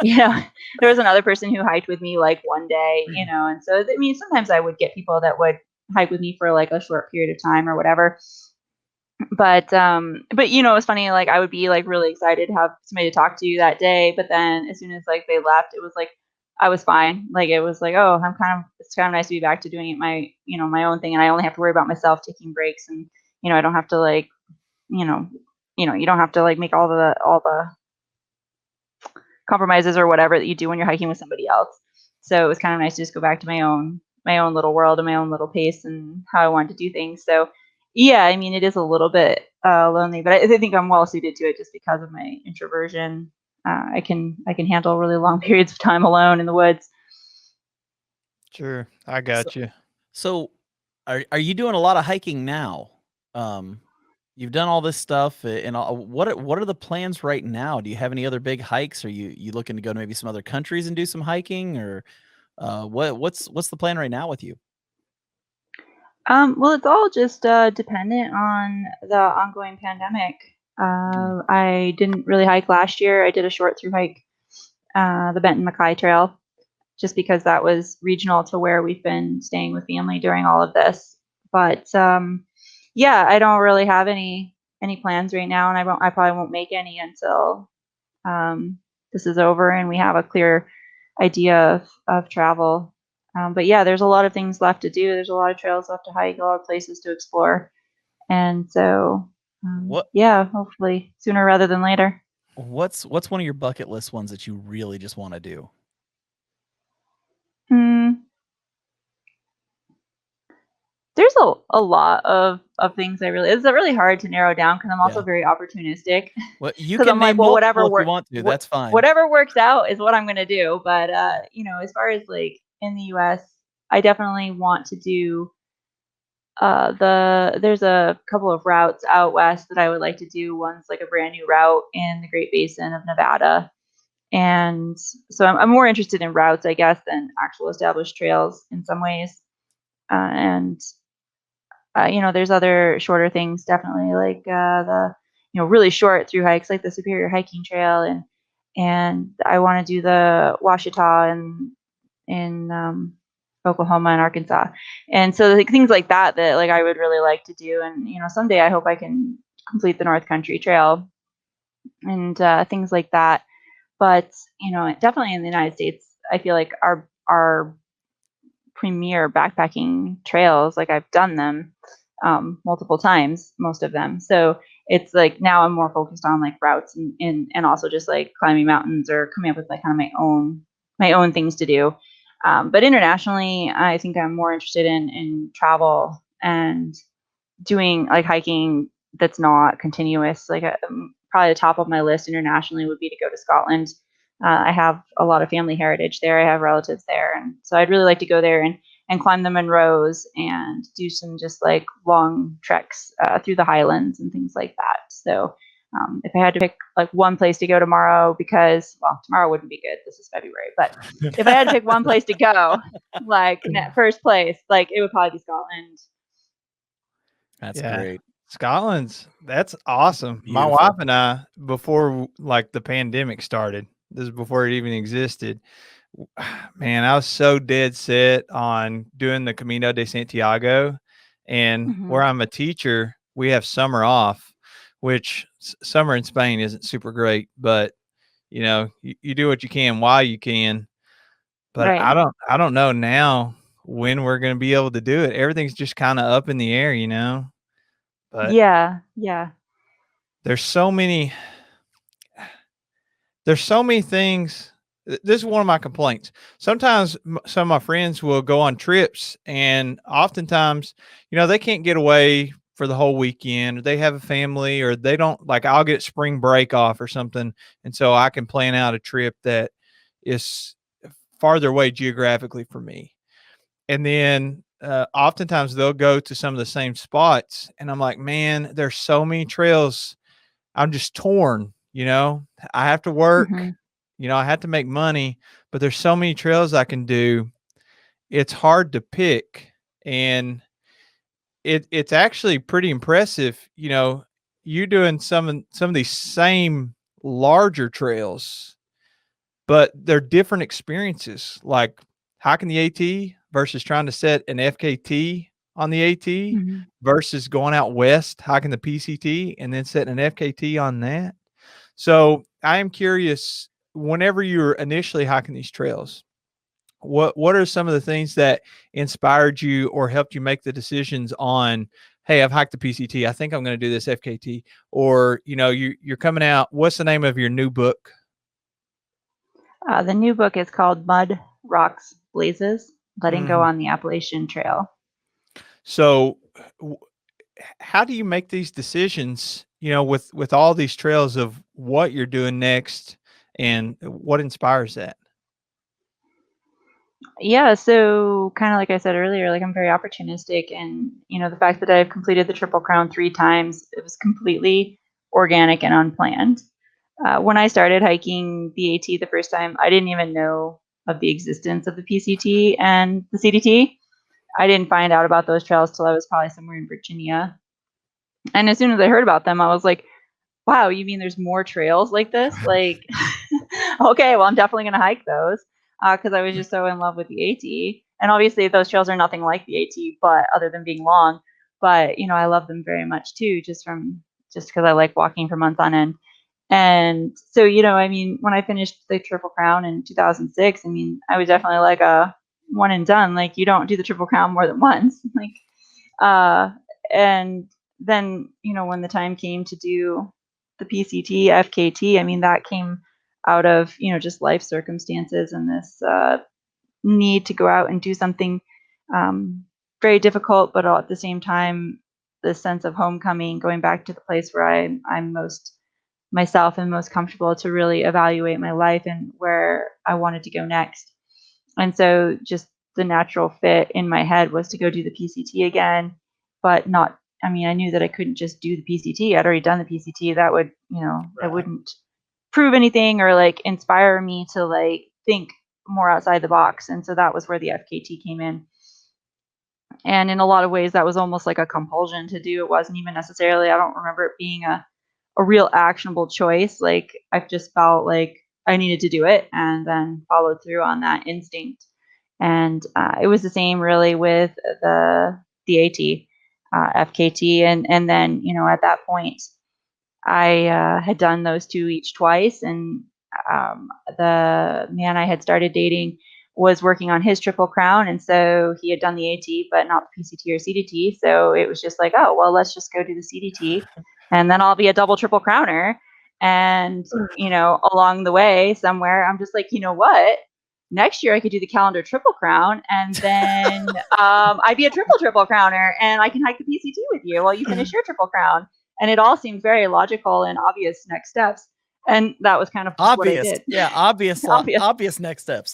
[SPEAKER 3] there was another person who hiked with me like one day, you know. And so I mean, sometimes I would get people that would hike with me for like a short period of time or whatever. But you know, it was funny, like I would be like really excited to have somebody to talk to that day, but then as soon as like they left, it was like I was fine. Like it was like, oh, it's kind of nice to be back to doing it my own thing, and I only have to worry about myself taking breaks, and you know, I don't have to like, you know, you don't have to like make all the compromises or whatever that you do when you're hiking with somebody else. So it was kind of nice to just go back to my own little world and my own little pace and how I wanted to do things. So yeah, I mean, it is a little bit lonely, but I think I'm well suited to it just because of my introversion. I can handle really long periods of time alone in the woods.
[SPEAKER 2] Sure, I got you.
[SPEAKER 1] So, are you doing a lot of hiking now? You've done all this stuff, and what are the plans right now? Do you have any other big hikes? Are you looking to go to maybe some other countries and do some hiking, or what's the plan right now with you?
[SPEAKER 3] Well, it's all just dependent on the ongoing pandemic. I didn't really hike last year. I did a short through hike, the Benton Mackay Trail, just because that was regional to where we've been staying with family during all of this. But yeah, I don't really have any plans right now, and I probably won't make any until this is over and we have a clear idea of travel. But yeah, there's a lot of things left to do. There's a lot of trails left to hike, a lot of places to explore, and so yeah, hopefully sooner rather than later.
[SPEAKER 1] What's one of your bucket list ones that you really just want to do?
[SPEAKER 3] There's a lot of things it's really hard to narrow down because I'm also very opportunistic.
[SPEAKER 1] Well, you can
[SPEAKER 3] I'm
[SPEAKER 1] name
[SPEAKER 3] like, well,
[SPEAKER 1] whatever if you want to. That's fine.
[SPEAKER 3] Whatever works out is what I'm going to do. But you know, as far as like in the U.S., I definitely want to do There's a couple of routes out west that I would like to do. One's like a brand new route in the Great Basin of Nevada. And so I'm more interested in routes, I guess, than actual established trails in some ways. And there's other shorter things, definitely, like the really short through hikes, like the Superior Hiking Trail, and I want to do the Washita in Oklahoma and Arkansas, and so like things like that like I would really like to do, and someday I hope I can complete the North Country Trail and things like that. But definitely in the United States, I feel like our premier backpacking trails, like I've done them multiple times, most of them. So it's like now I'm more focused on like routes and also just like climbing mountains or coming up with like kind of my own things to do. But internationally, I think I'm more interested in travel and doing like hiking that's not continuous. Like probably the top of my list internationally would be to go to Scotland. I have a lot of family heritage there. I have relatives there, and so I'd really like to go there and climb the Munros and do some just like long treks through the Highlands and things like that. So if I had to pick like one place to go tomorrow, because tomorrow wouldn't be good. This is February, but if I had to pick one place to go, like first place, like it would probably be Scotland.
[SPEAKER 1] That's great.
[SPEAKER 2] That's awesome.
[SPEAKER 1] Beautiful.
[SPEAKER 2] My wife and I, before like the pandemic started, this is before it even existed, man, I was so dead set on doing the Camino de Santiago. And where I'm a teacher, we have summer off, which summer in Spain isn't super great, but you do what you can while you can. But
[SPEAKER 3] Right.
[SPEAKER 2] I don't know now when we're going to be able to do it. Everything's just kind of up in the air, But
[SPEAKER 3] yeah.
[SPEAKER 2] there's so many things. This is one of my complaints. Sometimes some of my friends will go on trips, and oftentimes, they can't get away for the whole weekend, or they have a family, or they don't like, I'll get spring break off or something. And so I can plan out a trip that is farther away geographically for me. And then oftentimes they'll go to some of the same spots, and I'm like, man, there's so many trails. I'm just torn, I have to work, I have to make money, but there's so many trails I can do. It's hard to pick. And it's actually pretty impressive, you doing some of these same larger trails, but they're different experiences, like hiking the AT versus trying to set an FKT on the AT versus going out west, hiking the PCT, and then setting an FKT on that. So I am curious, whenever you're initially hiking these trails, what are some of the things that inspired you or helped you make the decisions on, hey, I've hiked the PCT, I think I'm going to do this FKT, or, you're coming out, what's the name of your new book?
[SPEAKER 3] The new book is called Mud, Rocks, Blazes, Letting Go on the Appalachian Trail.
[SPEAKER 2] So how do you make these decisions, with all these trails of what you're doing next, and what inspires that?
[SPEAKER 3] Yeah, so kind of like I said earlier, like I'm very opportunistic, and the fact that I've completed the Triple Crown 3 times, it was completely organic and unplanned. When I started hiking the AT the first time, I didn't even know of the existence of the PCT and the CDT. I didn't find out about those trails till I was probably somewhere in Virginia. And as soon as I heard about them, I was like, wow, you mean there's more trails like this? Like, okay, well, I'm definitely going to hike those because I was just so in love with the AT. And obviously, those trails are nothing like the AT, but other than being long. But, I love them very much too, just because I like walking for months on end. And so, when I finished the Triple Crown in 2006, I was definitely like a one and done. Like, you don't do the Triple Crown more than once. And then, when the time came to do the PCT, FKT, that came out of, just life circumstances and this need to go out and do something very difficult, but at the same time, the sense of homecoming, going back to the place where I'm most myself and most comfortable to really evaluate my life and where I wanted to go next. And so just the natural fit in my head was to go do the PCT again but not. I mean, I knew that I couldn't just do the PCT. I'd already done the PCT. That would, that wouldn't prove anything or like inspire me to like think more outside the box. And so that was where the FKT came in. And in a lot of ways, that was almost like a compulsion to do. It wasn't even necessarily, I don't remember it being a real actionable choice. Like I've just felt like I needed to do it and then followed through on that instinct. And it was the same really with the AT, FKT. And then, at that point, I had done those two each twice. And the man I had started dating was working on his Triple Crown. And so he had done the AT, but not the PCT or CDT. So it was just like, oh, well, let's just go do the CDT. And then I'll be a double Triple Crowner. And, along the way somewhere, I'm just like, you know what? Next year I could do the calendar Triple Crown, and then I'd be a Triple Crowner, and I can hike the PCT with you while you finish your Triple Crown. And it all seemed very logical and obvious next steps. And that was kind of what I did.
[SPEAKER 1] Yeah, obvious next steps.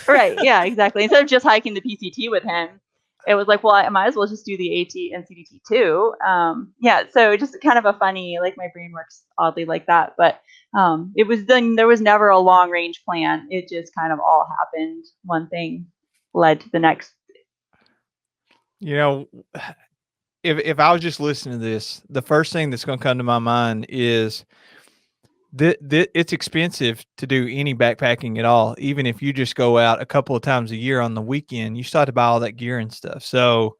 [SPEAKER 3] Right. Yeah, exactly. Instead of just hiking the PCT with him, it was like, well, I might as well just do the AT and CDT too. Yeah. So just kind of a funny, like my brain works oddly like that. But there was never a long range plan. It just kind of all happened. One thing led to the next.
[SPEAKER 2] If I was just listening to this, the first thing that's going to come to my mind is it's expensive to do any backpacking at all. Even if you just go out a couple of times a year on the weekend, you start to buy all that gear and stuff. So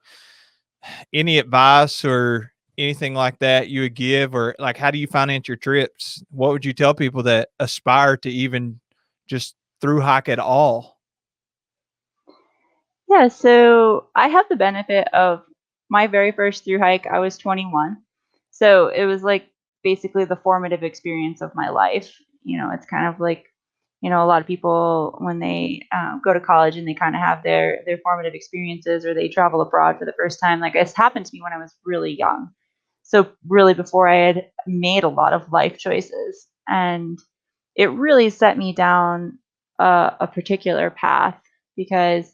[SPEAKER 2] any advice or anything like that you would give, or like, how do you finance your trips? What would you tell people that aspire to even just through hike at all?
[SPEAKER 3] Yeah. So I have the benefit of my very first through hike. I was 21. So it was like basically the formative experience of my life. It's kind of like, a lot of people when they go to college and they kind of have their formative experiences, or they travel abroad for the first time. Like this happened to me when I was really young. So really before I had made a lot of life choices, and it really set me down a particular path because,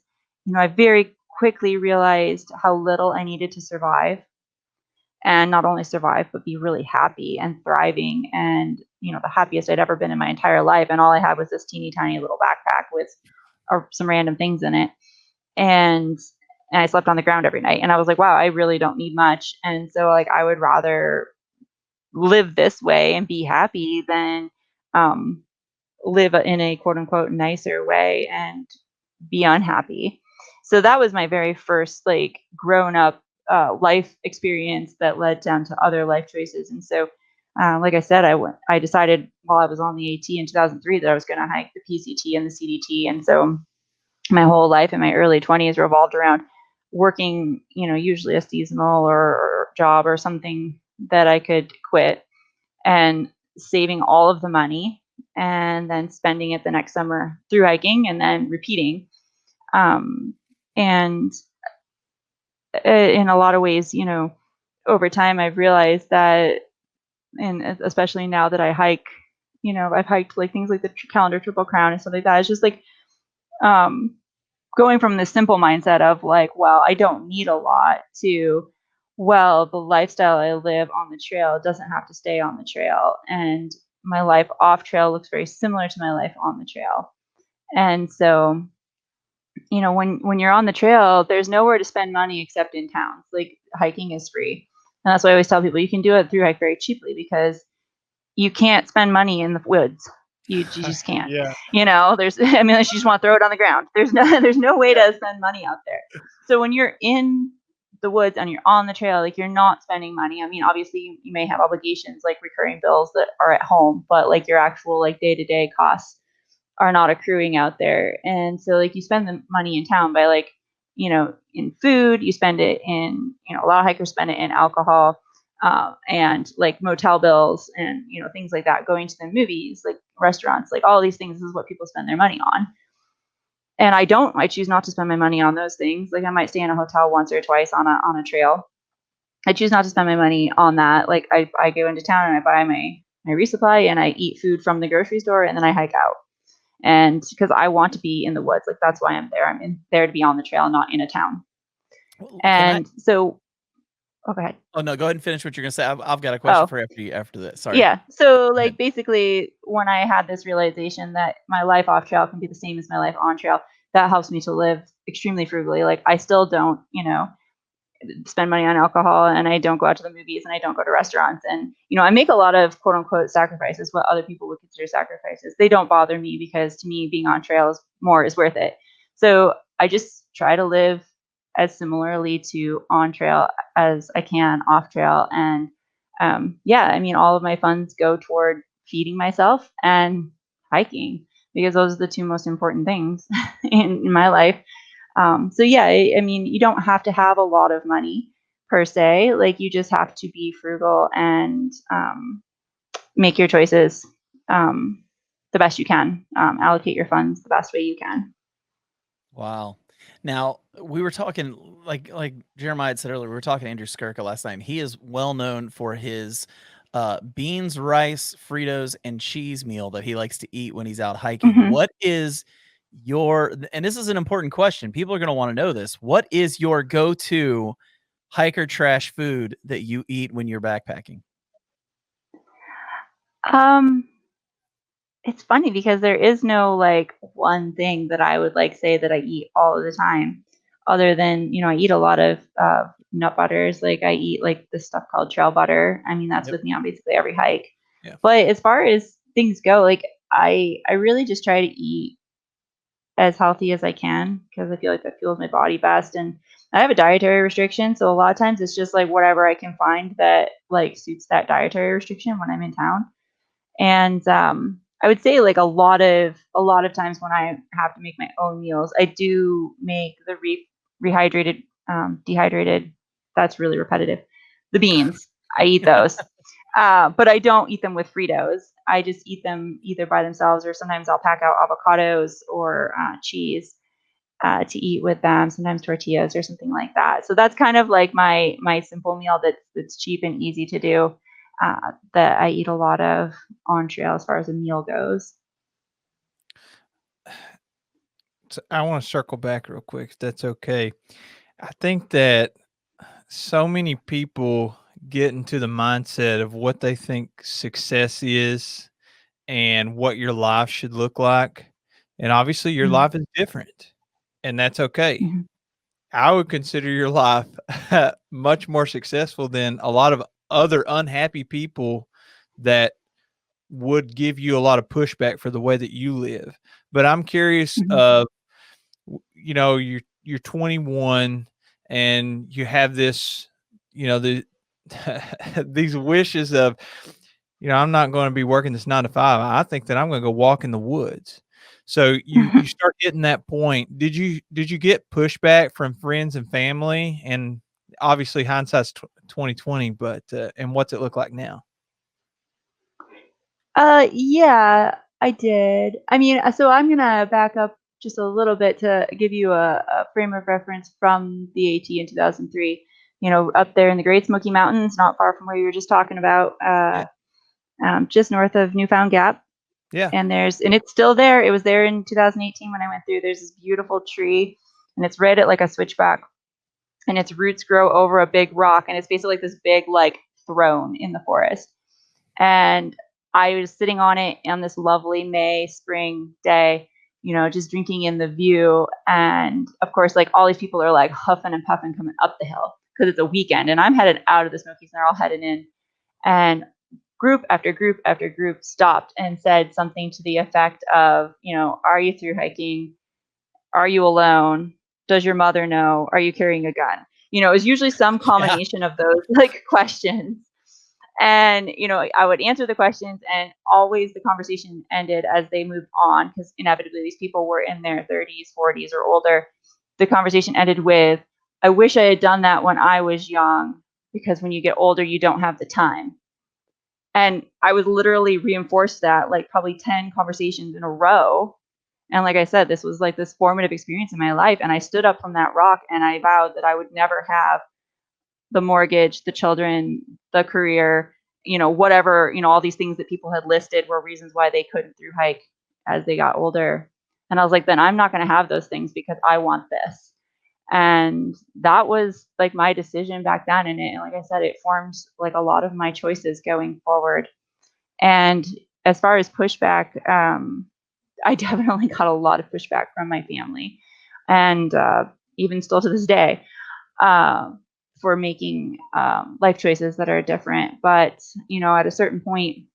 [SPEAKER 3] I very quickly realized how little I needed to survive, and not only survive, but be really happy and thriving, and, the happiest I'd ever been in my entire life. And all I had was this teeny tiny little backpack with some random things in it. And, I slept on the ground every night, and I was like, wow, I really don't need much. And so like, I would rather live this way and be happy than, live in a quote unquote nicer way and be unhappy. So that was my very first like grown up life experience that led down to other life choices. And so, like I said, I decided while I was on the AT in 2003 that I was going to hike the PCT and the CDT. And so my whole life in my early 20s revolved around working, usually a seasonal or job or something that I could quit, and saving all of the money and then spending it the next summer through hiking and then repeating. And in a lot of ways, over time, I've realized that, and especially now that I hike, I've hiked like things like the calendar Triple Crown and stuff like that. It's just like going from this simple mindset of like, well, I don't need a lot, to, well, the lifestyle I live on the trail doesn't have to stay on the trail. And my life off trail looks very similar to my life on the trail. And so, when you're on the trail, there's nowhere to spend money except in towns. Like hiking is free. And that's why I always tell people you can do it through hike very cheaply, because you can't spend money in the woods. You just can't.
[SPEAKER 2] Yeah.
[SPEAKER 3] There's, unless you just want to throw it on the ground. There's no way to spend money out there. So when you're in the woods and you're on the trail, like you're not spending money. I mean, obviously you may have obligations like recurring bills that are at home, but like your actual like day-to-day costs are not accruing out there. And so like you spend the money in town by like, in food, you spend it in, a lot of hikers spend it in alcohol, and like motel bills and, things like that, going to the movies, like restaurants, like all these things is what people spend their money on. And I choose not to spend my money on those things. Like I might stay in a hotel once or twice on a trail. I choose not to spend my money on that. Like I go into town and I buy my resupply and I eat food from the grocery store, and then I hike out. And because I want to be in the woods, like that's why I'm there. I'm in there to be on the trail, not in a town.
[SPEAKER 1] Well,
[SPEAKER 3] And so Oh, go ahead.
[SPEAKER 1] Oh no, go ahead and finish what you're gonna say. I've got a question
[SPEAKER 3] Oh,
[SPEAKER 1] for you after that. Sorry.
[SPEAKER 3] yeah. So,
[SPEAKER 1] Go ahead.
[SPEAKER 3] like, basically, when I had this realization that my life off trail can be the same as my life on trail, that helps me to live extremely frugally. Like, I still don't, spend money on alcohol, and I don't go out to the movies, and I don't go to restaurants. And, I make a lot of quote unquote sacrifices, what other people would consider sacrifices. They don't bother me because to me, being on trail is worth it. So I just try to live as similarly to on trail as I can off trail. And yeah, I mean, all of my funds go toward feeding myself and hiking because those are the two most important things in my life. So yeah, I mean, you don't have to have a lot of money per se. Like, you just have to be frugal and make your choices the best you can. Allocate your funds the best way you can.
[SPEAKER 1] Wow. Now we were talking like Jeremiah had said earlier. We were talking to Andrew Skirka last night. And he is well known for his beans, rice, Fritos, and cheese meal that he likes to eat when he's out hiking.
[SPEAKER 3] Mm-hmm.
[SPEAKER 1] What is your and this is an important question. People are going to want to know this. What is your go-to hiker trash food that you eat when you're backpacking?
[SPEAKER 3] It's funny because there is no like one thing that I would like say that I eat all of the time, other than I eat a lot of nut butters. Like, I eat like this stuff called trail butter. I mean, that's
[SPEAKER 1] Yep.
[SPEAKER 3] with me on basically every hike.
[SPEAKER 2] Yeah.
[SPEAKER 3] But as far as things go, like, I really just try to eat as healthy as I can because I feel like that fuels my body best. And I have a dietary restriction, so a lot of times it's just like whatever I can find that like suits that dietary restriction when I'm in town. And I would say like a lot of times when I have to make my own meals, I do make the rehydrated, dehydrated. That's really repetitive. The beans, I eat those, but I don't eat them with Fritos. I just eat them either by themselves, or sometimes I'll pack out avocados or cheese to eat with them. Sometimes tortillas or something like that. So that's kind of like my simple meal that's cheap and easy to do. That I eat a lot of on trail as far as a meal goes.
[SPEAKER 2] So I want to circle back real quick, if that's okay. I think that so many people get into the mindset of what they think success is and what your life should look like. And obviously, your
[SPEAKER 3] Mhm.
[SPEAKER 2] life is different, and that's okay.
[SPEAKER 3] Mhm.
[SPEAKER 2] I would consider your life much more successful than a lot of other unhappy people that would give you a lot of pushback for the way that you live. But I'm curious
[SPEAKER 3] Mhm.
[SPEAKER 2] of, you're 21 and you have this, the these wishes of, I'm not going to be working this 9 to 5. I think that I'm going to go walk in the woods. So you start getting that point. Did you get pushback from friends and family? And obviously hindsight's 2020, but and what's it look like now?
[SPEAKER 3] Yeah, I did. I mean, so I'm gonna back up just a little bit to give you a frame of reference from the AT in 2003. Up there in the Great Smoky Mountains, not far from where you were just talking about,
[SPEAKER 2] Yeah.
[SPEAKER 3] just north of Newfound Gap.
[SPEAKER 2] Yeah.
[SPEAKER 3] And it's still there. It was there in 2018 when I went through. There's this beautiful tree, and it's right at like a switchback, and its roots grow over a big rock, and it's basically like this big like throne in the forest. And I was sitting on it on this lovely May spring day, just drinking in the view. And of course, like, all these people are like huffing and puffing coming up the hill because it's a weekend, and I'm headed out of the Smokies, and they're all headed in. And group after group after group stopped and said something to the effect of, are you through hiking? Are you alone? Does your mother know? Are you carrying a gun? It was usually some
[SPEAKER 1] Yeah.
[SPEAKER 3] combination of those like questions. And, I would answer the questions, and always the conversation ended as they moved on, because inevitably these people were in their 30s, 40s, or older. The conversation ended with, I wish I had done that when I was young, because when you get older, you don't have the time. And I was literally reinforced that like probably 10 conversations in a row. And like I said, this was like this formative experience in my life. And I stood up from that rock and I vowed that I would never have the mortgage, the children, the career, whatever, all these things that people had listed were reasons why they couldn't through hike as they got older. And I was like, then I'm not going to have those things because I want this. And that was like my decision back then. And like I said, it formed like a lot of my choices going forward. And as far as pushback, I definitely got a lot of pushback from my family, and even still to this day, uh, for making life choices that are different. But at a certain point,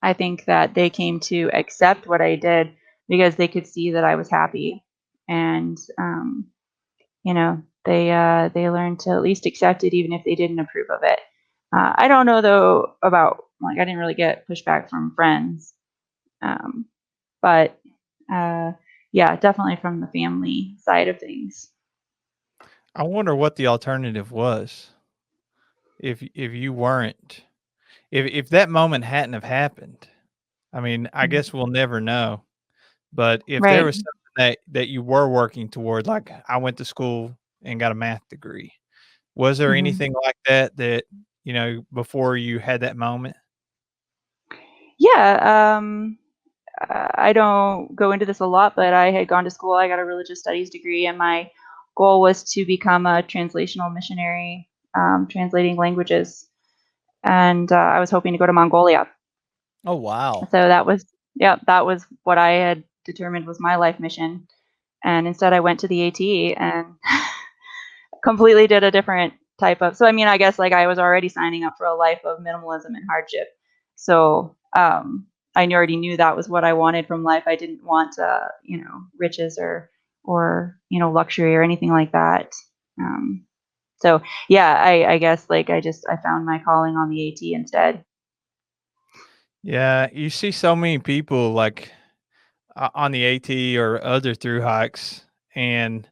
[SPEAKER 3] I think that they came to accept what I did because they could see that I was happy, and they learned to at least accept it, even if they didn't approve of it. I don't know though about, like, I didn't really get pushback from friends, um, but yeah, definitely from the family side of things.
[SPEAKER 2] I wonder what the alternative was if you weren't, if that moment hadn't have happened. I mean, I
[SPEAKER 3] Mhm.
[SPEAKER 2] guess we'll never know. But if there
[SPEAKER 3] Right.
[SPEAKER 2] was something that you were working toward, like I went to school and got a math degree, was there
[SPEAKER 3] hmm
[SPEAKER 2] anything like that before you had that moment?
[SPEAKER 3] Yeah. I don't go into this a lot, but I had gone to school. I got a religious studies degree, and my goal was to become a translational missionary, translating languages. And I was hoping to go to Mongolia.
[SPEAKER 1] Oh wow.
[SPEAKER 3] So that was what I had determined was my life mission. And instead, I went to the AT and completely did a different type of. So I mean, I guess like I was already signing up for a life of minimalism and hardship. So I already knew that was what I wanted from life. I didn't want riches or luxury or anything like that. Um, so yeah, I guess like I found my calling on the AT instead.
[SPEAKER 2] Yeah, you see so many people like on the AT or other through hikes, and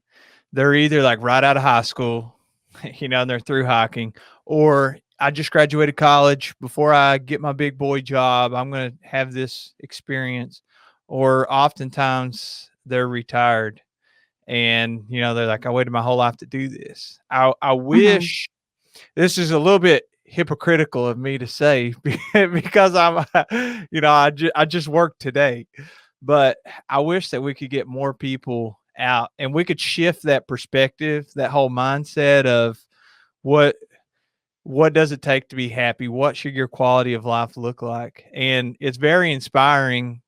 [SPEAKER 2] they're either like right out of high school, and they're through hiking, or I just graduated college. Before I get my big boy job, I'm going to have this experience. Or oftentimes they're retired and, they're like, I waited my whole life to do this. I
[SPEAKER 3] hmm
[SPEAKER 2] wish this is a little bit hypocritical of me to say because I just worked today, but I wish that we could get more people out and we could shift that perspective, that whole mindset of what what does it take to be happy? What should your quality of life look like? And it's very inspiring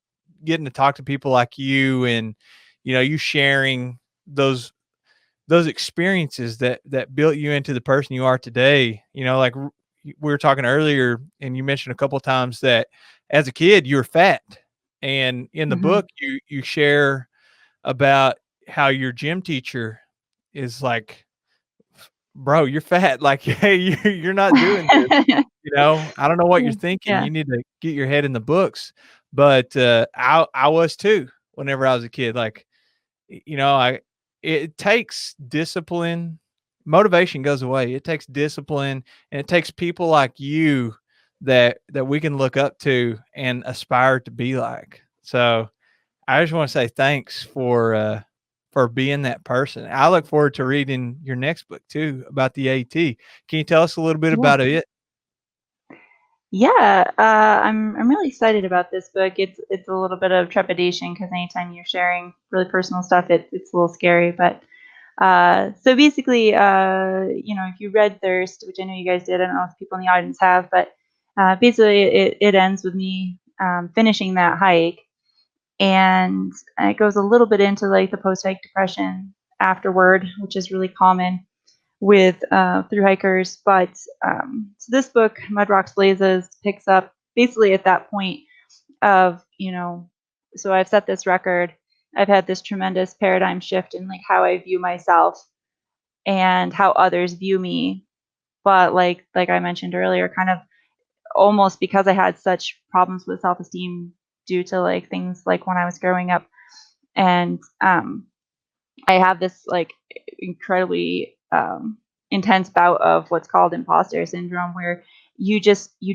[SPEAKER 2] getting to talk to people like you and you sharing those experiences that built you into the person you are today. Like we were talking earlier, and you mentioned a couple of times that as a kid you were fat, and in the
[SPEAKER 3] hmm
[SPEAKER 2] book you share about how your gym teacher is like, bro, you're fat. Like, hey, you're not doing this. I don't know what you're thinking.
[SPEAKER 3] yeah.
[SPEAKER 2] You need to get your head in the books. But I was too whenever I was a kid. Like, I it takes discipline. Motivation goes away. It takes discipline, and it takes people like you that we can look up to and aspire to be like. So I just want to say thanks for being that person. I look forward to reading your next book too about the AT. Can you tell us a little bit
[SPEAKER 3] Yeah.
[SPEAKER 2] about it?
[SPEAKER 3] Yeah, I'm really excited about this book. It's a little bit of trepidation because anytime you're sharing really personal stuff, it's a little scary. But so basically, if you read Thirst, which I know you guys did, I don't know if people in the audience have, but basically it ends with me finishing that hike, and it goes a little bit into like the post hike depression afterward, which is really common with through hikers. But so this book, Mud Rocks Blazes, picks up basically at that point of, so I've set this record. I've had this tremendous paradigm shift in like how I view myself and how others view me. But like I mentioned earlier, kind of almost because I had such problems with self esteem due to like things like when I was growing up, and I have this like incredibly intense bout of what's called imposter syndrome, where you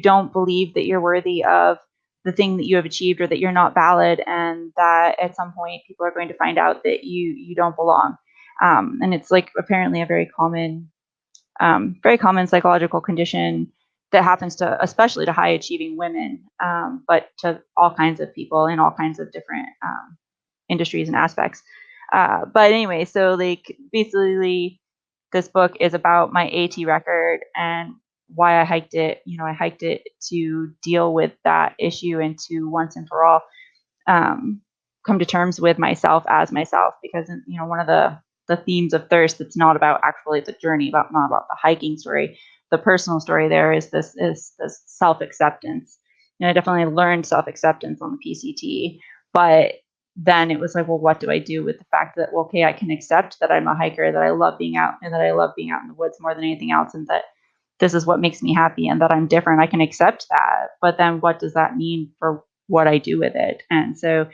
[SPEAKER 3] don't believe that you're worthy of the thing that you have achieved, or that you're not valid, and that at some point people are going to find out that you don't belong. And it's like apparently a very common psychological condition that happens to, especially to high achieving women, but to all kinds of people in all kinds of different industries and aspects. But anyway, so like basically this book is about my AT record and why I hiked it. I hiked it to deal with that issue and to once and for all come to terms with myself as myself, because one of the themes of thirst, it's not about actually the journey, not about the hiking story. The personal story there is this self-acceptance. And I definitely learned self-acceptance on the PCT, but then it was like, well, what do I do with the fact that, well, okay, I can accept that I'm a hiker, that I love being out, and that I love being out in the woods more than anything else, and that this is what makes me happy, and that I'm different. I can accept that, but then what does that mean for what I do with it? And so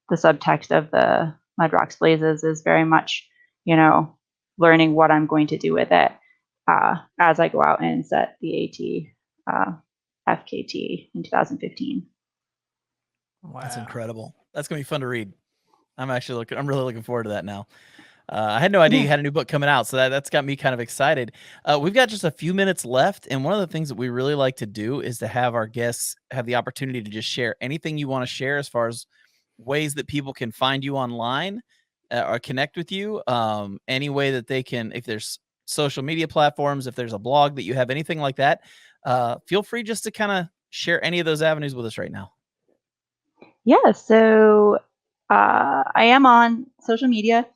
[SPEAKER 3] the subtext of the Mud Rocks Blazes is very much, learning what I'm going to do with it as I go out and set the AT FKT in 2015.
[SPEAKER 2] Wow.
[SPEAKER 1] That's incredible. That's gonna be fun to read. I'm really looking forward to that now. I had no idea you had a new book coming out, so that's got me kind of excited. We've got just a few minutes left, and one of the things that we really like to do is to have our guests have the opportunity to just share anything you want to share as far as ways that people can find you online or connect with you. Any way that they can, if there's social media platforms, if there's a blog that you have, anything like that, feel free just to kind of share any of those avenues with us right now.
[SPEAKER 3] Yeah, so I am on social media,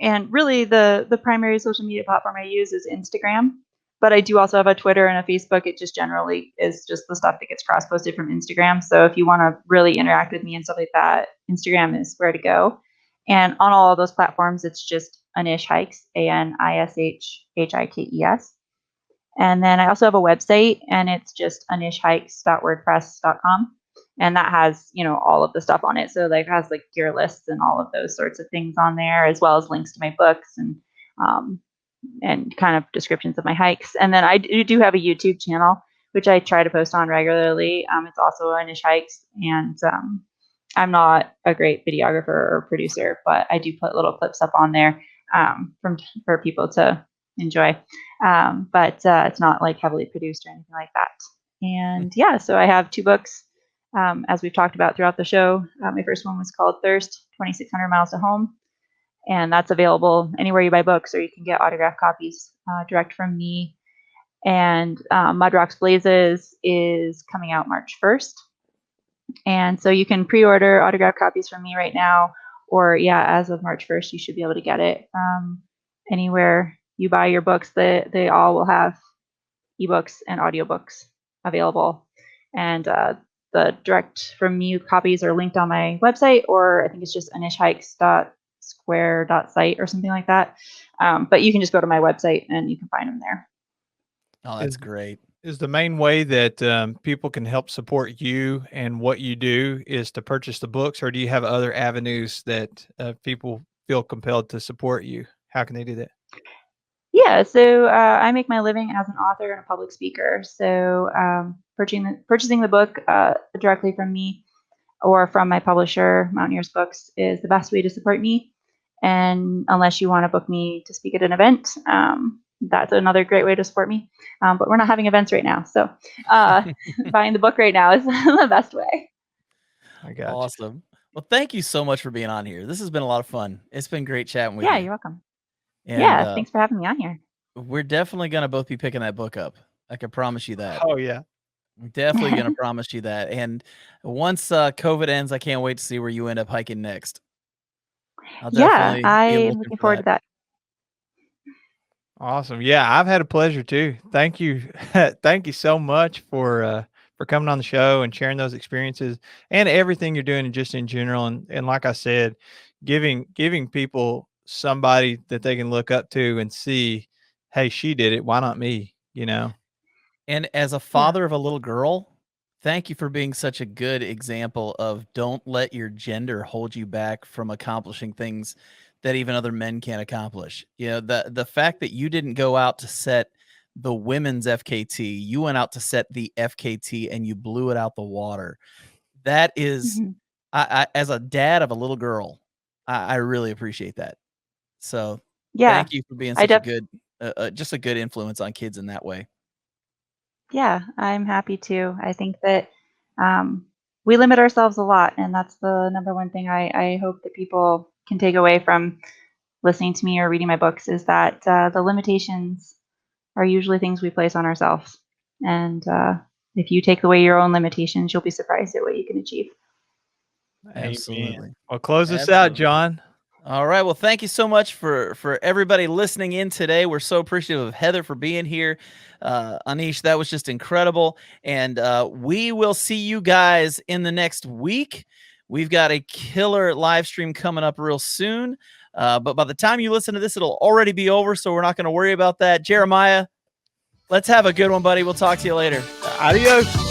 [SPEAKER 3] and really the primary social media platform I use is Instagram. But I do also have a Twitter and a Facebook. It just generally is just the stuff that gets cross-posted from Instagram. So if you want to really interact with me and stuff like that, Instagram is where to go. And on all of those platforms, it's just Anish Hikes, ANISHHIKES. And then I also have a website, and it's just anishhikes.wordpress.com. And that has, all of the stuff on it. So like it has like gear lists and all of those sorts of things on there, as well as links to my books and kind of descriptions of my hikes. And then I do have a YouTube channel, which I try to post on regularly. It's also Anish Hikes, and I'm not a great videographer or producer, but I do put little clips up on there for people to enjoy. But it's not like heavily produced or anything like that. And yeah, so I have 2 books, as we've talked about throughout the show. My first one was called Thirst, 2,600 Miles to Home. And that's available anywhere you buy books, or you can get autographed copies direct from me. And Mud Rocks Blazes is coming out March 1st. And so you can pre-order autographed copies from me right now, or as of March 1st, you should be able to get it anywhere you buy your books. They all will have ebooks and audiobooks available. And the direct from me copies are linked on my website, or I think it's just anishhikes.square.site or something like that. But you can just go to my website and you can find them there.
[SPEAKER 1] Oh, that's great.
[SPEAKER 2] Is the main way that people can help support you and what you do is to purchase the books, or do you have other avenues that people feel compelled to support you? How can they do that?
[SPEAKER 3] Yeah, so I make my living as an author and a public speaker. So purchasing the book directly from me or from my publisher, Mountaineers Books, is the best way to support me. And unless you want to book me to speak at an event, that's another great way to support me. But we're not having events right now, so buying the book right now is the best way.
[SPEAKER 2] I got
[SPEAKER 1] Awesome. Well, thank you so much for being on here. This has been a lot of fun. It's been great chatting with
[SPEAKER 3] Yeah,
[SPEAKER 1] you.
[SPEAKER 3] you're welcome.
[SPEAKER 1] And
[SPEAKER 3] Thanks for having me on here.
[SPEAKER 1] we're definitely going to both be picking that book up. I can promise you that.
[SPEAKER 2] Oh yeah.
[SPEAKER 1] I'm definitely going to promise you that. And once COVID ends, I can't wait to see where you end up hiking next. I'll definitely be
[SPEAKER 3] I'm
[SPEAKER 1] looking
[SPEAKER 3] looking
[SPEAKER 1] for
[SPEAKER 3] forward to that.
[SPEAKER 2] Awesome. Yeah, I've had a pleasure too. Thank you. Thank you so much for coming on the show and sharing those experiences and everything you're doing just in general. And like I said, giving people somebody that they can look up to and see, hey, she did it. Why not me?
[SPEAKER 1] And as a father of a little girl, thank you for being such a good example of don't let your gender hold you back from accomplishing things that even other men can't accomplish. The fact that you didn't go out to set the women's FKT, you went out to set the FKT and you blew it out the water. That is, I as a dad of a little girl, I really appreciate that. So thank you for being such a good, just a good influence on kids in that way.
[SPEAKER 3] Yeah, I'm happy to. I think that we limit ourselves a lot, and that's the number one thing I hope that people can take away from listening to me or reading my books is that the limitations are usually things we place on ourselves. And if you take away your own limitations, you'll be surprised at what you can achieve.
[SPEAKER 1] Absolutely.
[SPEAKER 2] Amen. Well, close us
[SPEAKER 1] Absolutely.
[SPEAKER 2] out, John.
[SPEAKER 1] All right. Well, thank you so much for everybody listening in today. We're so appreciative of Heather for being here. Anish, that was just incredible. And we will see you guys in the next week. We've got a killer live stream coming up real soon. But by the time you listen to this, it'll already be over. So we're not going to worry about that. Jeremiah, let's have a good one, buddy. We'll talk to you later.
[SPEAKER 2] Adios.